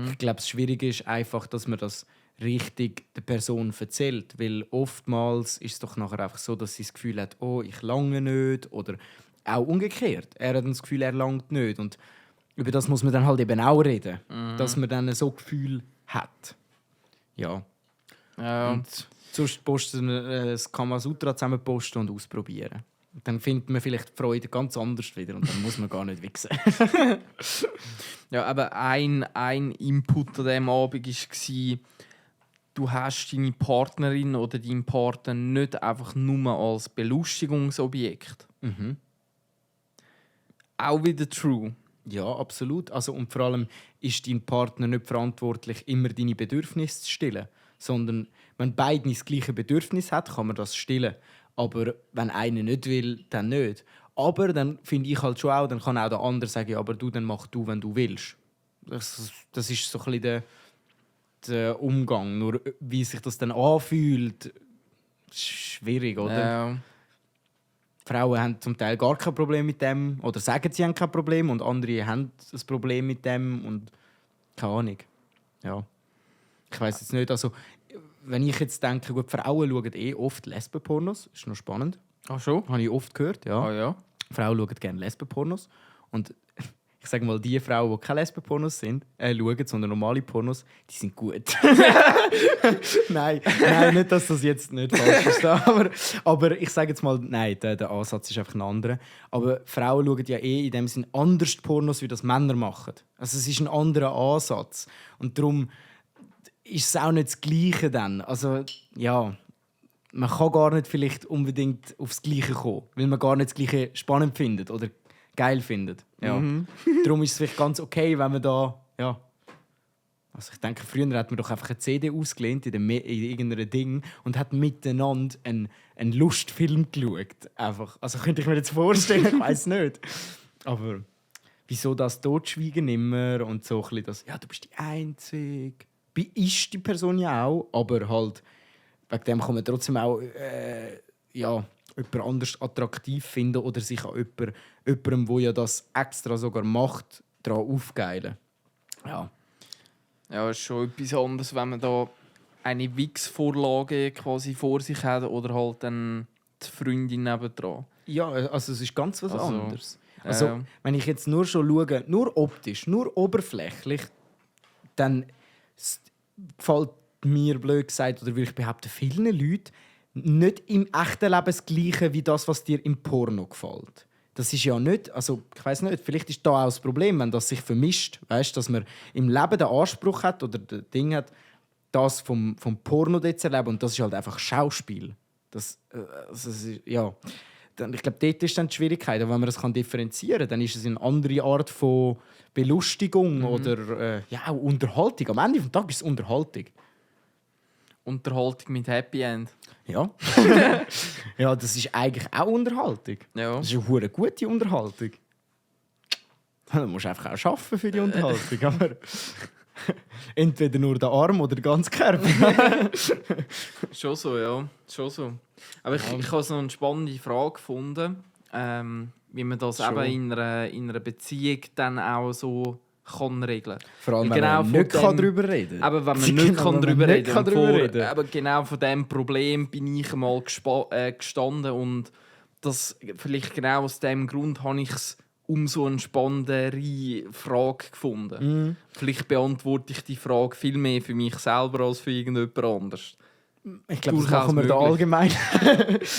Ich glaube, das Schwierige ist einfach, dass man das richtig der Person erzählt, weil oftmals ist es doch nachher einfach so, dass sie das Gefühl hat, oh, ich lange nicht, oder auch umgekehrt. Er hat das Gefühl, er langt nicht und über das muss man dann halt eben auch reden, dass man dann so ein Gefühl hat. Ja. Und sonst posten das Kamasutra zusammen posten und ausprobieren. Dann findet man vielleicht die Freude ganz anders wieder und dann muss man gar nicht wichsen. Ja, aber ein Input an diesem Abend war, du hast deine Partnerin oder deinen Partner nicht einfach nur als Belustigungsobjekt. Auch wieder true. Ja, absolut. Also, und vor allem ist dein Partner nicht verantwortlich, immer deine Bedürfnisse zu stillen. Sondern wenn beide das gleiche Bedürfnis hat, kann man das stillen. Aber wenn einer nicht will, dann nicht. Aber dann finde ich halt schon auch, dann kann auch der andere sagen, ja, aber du, dann mach du, wenn du willst. Das ist so ein bisschen der Umgang. Nur wie sich das dann anfühlt, ist schwierig, oder? Ja. Frauen haben zum Teil gar kein Problem mit dem oder sagen, sie haben kein Problem und andere haben ein Problem mit dem und keine Ahnung. Ja. Ich weiss jetzt nicht, also wenn ich jetzt denke, gut, Frauen schauen oft Lesbenpornos, ist noch spannend. Ach schon? Habe ich oft gehört, ja. Ah, ja. Frauen schauen gerne Lesbenpornos und ich sage mal, die Frauen, die keine Lesbenpornos schauen, sondern normale Pornos, die sind gut. Nein, nicht, dass das jetzt nicht falsch ist. Aber ich sage jetzt mal, nein, der Ansatz ist einfach ein anderer. Aber Frauen schauen ja in dem Sinn anders Pornos, wie das Männer machen. Also es ist ein anderer Ansatz. Und darum ist es auch nicht das Gleiche dann. Also, ja, man kann gar nicht vielleicht unbedingt aufs Gleiche kommen, weil man gar nicht das Gleiche spannend findet oder geil findet. Ja. Darum ist es vielleicht ganz okay, wenn man da... Ja. Also ich denke, früher hat man doch einfach eine CD ausgelehnt in irgendeinem Ding und hat miteinander einen Lustfilm geschaut. Einfach. Also könnte ich mir jetzt vorstellen, ich weiß nicht. Aber wieso das Totschweigen immer und so ein bisschen das, ja, du bist die Einzige. Ist die Person ja auch, aber halt wegen dem kann man trotzdem auch jemand anders attraktiv finden oder sich an jemandem, der ja das extra sogar macht, daran aufgeilen. Ja. Ja, es ist schon etwas anderes, wenn man da eine Wix-Vorlage quasi vor sich hat oder halt dann die Freundin nebendran. Ja, also es ist ganz was anderes. Also, wenn ich jetzt nur schon schaue, nur optisch, nur oberflächlich, dann gefällt mir, blöd gesagt, oder würde ich behaupten, vielen Leuten nicht im echten Leben das Gleiche wie das, was dir im Porno gefällt. Das ist ja nicht, also ich weiss nicht, vielleicht ist da auch das Problem, wenn das sich vermischt, weißt, dass man im Leben den Anspruch hat oder das Ding hat, das vom Porno dort zu erleben, und das ist halt einfach Schauspiel. Das ist, ja. Ich glaube, dort ist dann die Schwierigkeit. Und wenn man das differenzieren kann, dann ist es eine andere Art von Belustigung oder auch Unterhaltung. Am Ende des Tages ist es Unterhaltung. Unterhaltung mit Happy End. Ja. Ja, das ist eigentlich auch Unterhaltung. Ja. Das ist eine hure gute Unterhaltung. Du musst einfach auch arbeiten für die Unterhaltung. Aber entweder nur der Arm oder der ganze Körper. Schon so, ja. Schon so. Aber ich habe so eine spannende Frage gefunden, wie man das Schon. eben in einer Beziehung dann auch so kann regeln. Vor allem, Weil wenn man von nicht dem- darüber reden kann. Aber wenn man Genau, nicht kann wenn man darüber nicht reden kann kann. darüber reden. Aber genau von diesem Problem bin ich einmal gestanden. Und das, vielleicht genau aus diesem Grund habe ich es umso eine spannendere Frage gefunden. Vielleicht beantworte ich die Frage viel mehr für mich selber als für irgendjemand anders. Ich glaube, das durchaus machen wir da möglich. allgemein.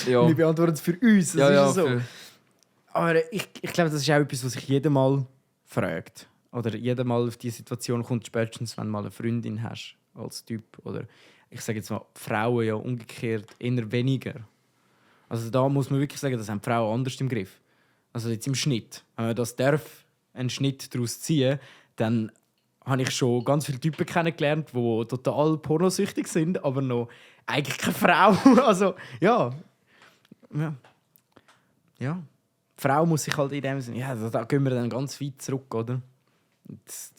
Ja. Wir beantworten es für uns. Das Ja, ist so. für- Aber ich glaube, das ist auch etwas, was sich jeder mal fragt. Oder jeder mal auf diese Situation kommt, spätestens, wenn du mal eine Freundin hast als Typ. Oder ich sage jetzt mal, Frauen ja umgekehrt eher weniger. Also da muss man wirklich sagen, das haben die Frauen anders im Griff. Also jetzt im Schnitt. Wenn man das darf, einen Schnitt daraus ziehen, dann habe ich schon ganz viele Typen kennengelernt, die total pornosüchtig sind, aber noch eigentlich keine Frau. Also ja. Ja. Die Frau muss sich halt in dem Sinne, ja, da gehen wir dann ganz weit zurück, oder?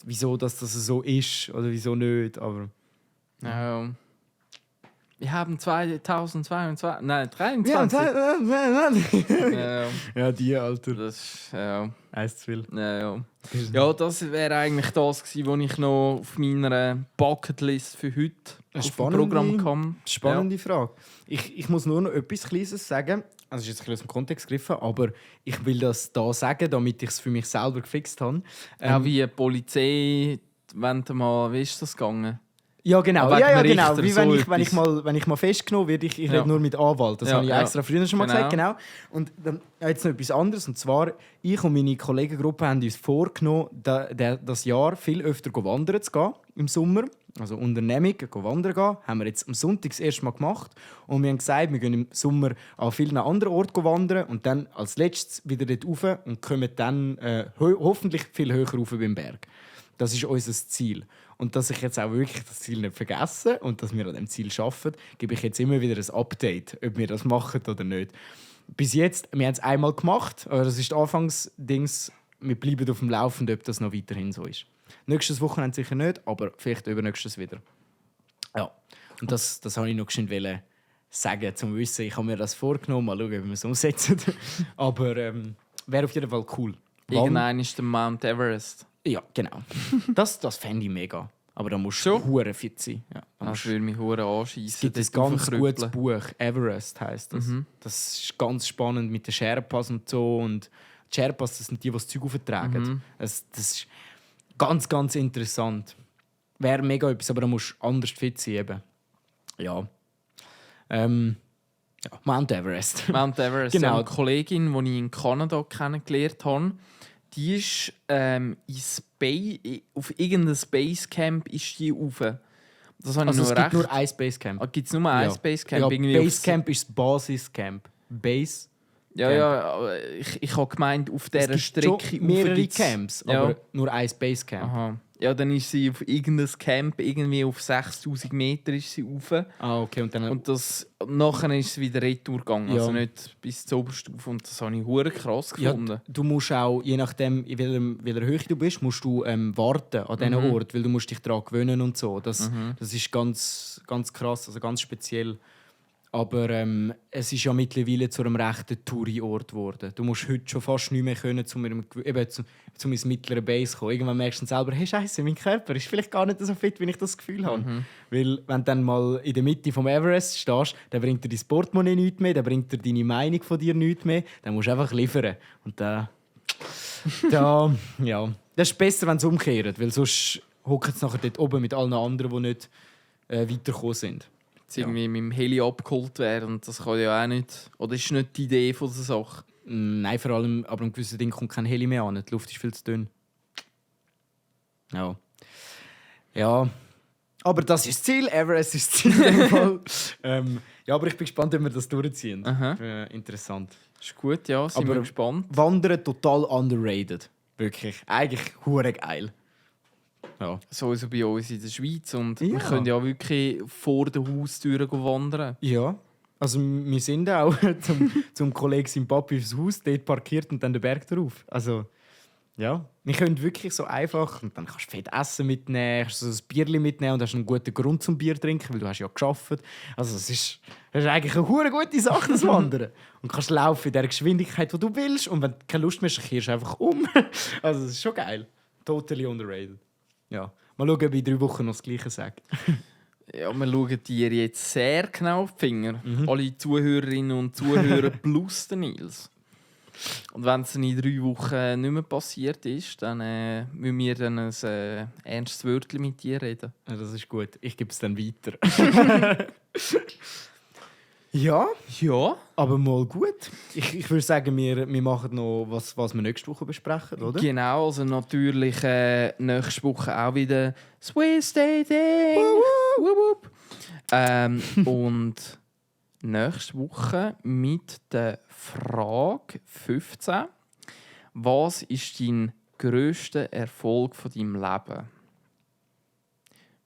Wieso das so ist oder wieso nicht, aber... Ja. Wir haben 2022, nein, 23. Ja, Ja, die, Alter. das ist, ja. Eins zu viel. Ja. Ja, das wäre eigentlich das gewesen, was ich noch auf meiner Bucketlist für heute auf dem Programm kam. Spannende Frage. Ich muss nur noch etwas Kleines sagen. Also, ist jetzt ein bisschen aus dem Kontext gegriffen, aber ich will das da sagen, damit ich es für mich selber gefixt habe. Auch wie die Polizei, wenn du mal, wie ist das gegangen? Ja, genau. Wegen Ja, dem genau. Richter, Wie so wenn ich mal festgenommen werde, ich Ja. rede nur mit Anwalt. Das Ja, habe ich ja. extra früher schon mal gesagt. Genau. Und dann jetzt noch etwas anderes. Und zwar, ich und meine Kollegengruppe haben uns vorgenommen, das Jahr viel öfter wandern zu gehen im Sommer. Also Unternehmung, wandern gehen. Haben wir jetzt am Sonntag das erste Mal gemacht. Und wir haben gesagt, wir gehen im Sommer an vielen anderen Orten wandern und dann als letztes wieder dort rauf und kommen dann hoffentlich viel höher rauf beim Berg. Das ist unser Ziel. Und dass ich jetzt auch wirklich das Ziel nicht vergesse und dass wir an dem Ziel arbeiten, gebe ich jetzt immer wieder ein Update, ob wir das machen oder nicht. Bis jetzt, wir haben es einmal gemacht, aber das ist das Anfangsdings. Wir bleiben auf dem Laufenden, ob das noch weiterhin so ist. Nächstes Wochenende sicher nicht, aber vielleicht übernächstes wieder. Ja, und das wollte ich noch schnell sagen, zum Wissen. Ich habe mir das vorgenommen, mal schauen, wie wir es umsetzen. Aber wäre auf jeden Fall cool. Irgendein ist der Mount Everest. Ja, genau. Das fände ich mega. Aber da musst Schon? du hure fit sein. Ja, Das würde mich hure anschiessen. es gibt ein ganz gutes Buch, Everest heisst das. Das ist ganz spannend mit den Sherpas und so. Und die Sherpas, das sind die, die das Zeug auftragen. Das ist ganz, ganz interessant. Wäre mega etwas, aber da musst du anders fit sein. Eben. Ja. Mount Everest. Mount Everest. Genau. Ja, eine Kollegin, die ich in Kanada kennengelernt habe, die ist auf irgendeinem Spacecamp ist die rauf. Das habe Also ich es noch gibt recht. nur ein Basecamp. Gibt es nur ein Spacecamp? Ja, Irgendwie Basecamp ist das Basiscamp. Base. Ja, aber ich habe gemeint, auf dieser Es gibt Strecke schon mehrere gibt's- Camps, Ja. aber nur ein Basecamp. Aha. Ja, dann ist sie auf irgendeinem Camp, irgendwie auf 6000 Meter ist sie rauf. Ah, okay. Und dann Nachher ist sie wieder retour gegangen, Ja. also nicht bis zur Oberstufe. Und das habe ich hure krass gefunden. du musst auch, je nachdem, in welcher Höhe du bist, musst du warten an diesen Ort, weil du musst dich daran gewöhnen und so. Das ist ganz, ganz krass, also ganz speziell. Aber es ist ja mittlerweile zu einem rechten Touri-Ort geworden. Du musst heute schon fast nicht mehr können, zum ins mittlere Base zu kommen. Irgendwann merkst du dann selber, hey Scheiße, mein Körper ist vielleicht gar nicht so fit, wie ich das Gefühl habe. Weil wenn du dann mal in der Mitte vom Everest stehst, dann bringt dir dein Portemonnaie nichts mehr, dann bringt dir deine Meinung von dir nichts mehr. Dann musst du einfach liefern. Und ja. Das ist besser, wenn es umkehrt, weil sonst hocken sie nachher dort oben mit allen anderen, die nicht weitergekommen sind. Jetzt irgendwie mit dem Heli abgeholt werden, das kann ja auch nicht. Oder ist nicht die Idee von der Sache? Nein, vor allem ab einem gewissen Ding kommt kein Heli mehr an. Die Luft ist viel zu dünn. Ja. Ja. Aber das ist das Ziel, Everest ist das Ziel in dem Fall. Ja, aber ich bin gespannt, ob wir das durchziehen. Interessant. Ist gut, ja, sind wir gespannt. Wandern total underrated. Wirklich. Eigentlich hure geil. Ja. Sowieso bei uns in der Schweiz. Und wir können ja wirklich vor der Haustür wandern. Ja. Also wir sind auch zum Kollegen sein Papi aufs Haus, dort parkiert und dann den Berg drauf. Also ja, wir können wirklich so einfach, und dann kannst du fett Essen mitnehmen, kannst so ein Bierchen mitnehmen und hast einen guten Grund zum Bier trinken, weil du hast ja gearbeitet. Also das ist eigentlich eine hure gute Sache, das Wandern. Und kannst laufen in der Geschwindigkeit, die du willst, und wenn du keine Lust mehr hast, kehrst du einfach um. Also das ist schon geil. Totally underrated. Ja, mal schauen, ob ich in 3 Wochen noch das Gleiche sage. Ja, wir schauen dir jetzt sehr genau auf die Finger. Alle Zuhörerinnen und Zuhörer plus den Nils. Und wenn es in 3 Wochen nicht mehr passiert ist, dann müssen wir dann ein ernstes Wörtchen mit dir reden. Ja, das ist gut. Ich gebe es dann weiter. Ja, aber mal gut. Ich würde sagen, wir machen noch, was wir nächste Woche besprechen, oder? Genau, also natürlich nächste Woche auch wieder Swiss Dating. Und nächste Woche mit der Frage 15. Was ist dein grösster Erfolg von deinem Leben?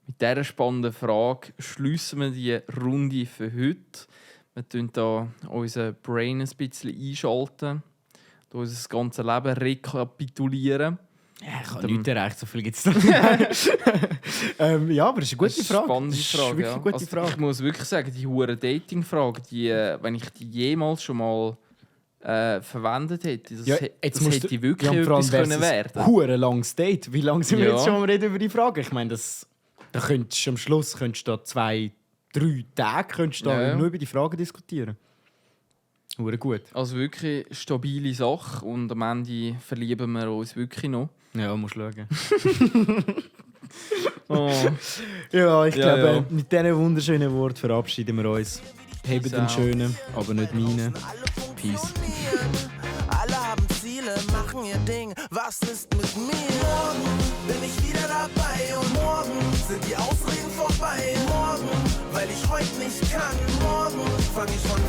Mit dieser spannenden Frage schliessen wir die Runde für heute. Wir tun hier unser Brain ein bisschen einschalten, unser ganzes Leben rekapitulieren. Ja, ich habe nichts erreicht, so viel gibt es noch. Ja, aber das ist eine gute Frage. Spannende Frage, ja. Gute Frage. Ich muss wirklich sagen, die hure Dating-Frage, wenn ich die jemals schon mal verwendet hätte, das hätte ich wirklich etwas können werden. Hure langes Date. Wie lange sind wir jetzt schon reden über die Frage? Ich meine, da könntest du am Schluss 2-3 Tage nur über die Frage diskutieren. Hure gut. Also wirklich stabile Sache und am Ende verlieben wir uns wirklich noch. Ja, musst schauen. Ja, ich glaube, mit diesen wunderschönen Worten verabschieden wir uns. Hebt den schönen, aber nicht meinen. Peace. Alle haben Ziele, machen ihr Ding. Was ist mit mir? Morgen bin ich wieder dabei und morgen sind die Ausreden vorbei. Morgen, weil ich heute nicht kann. Morgen fange ich von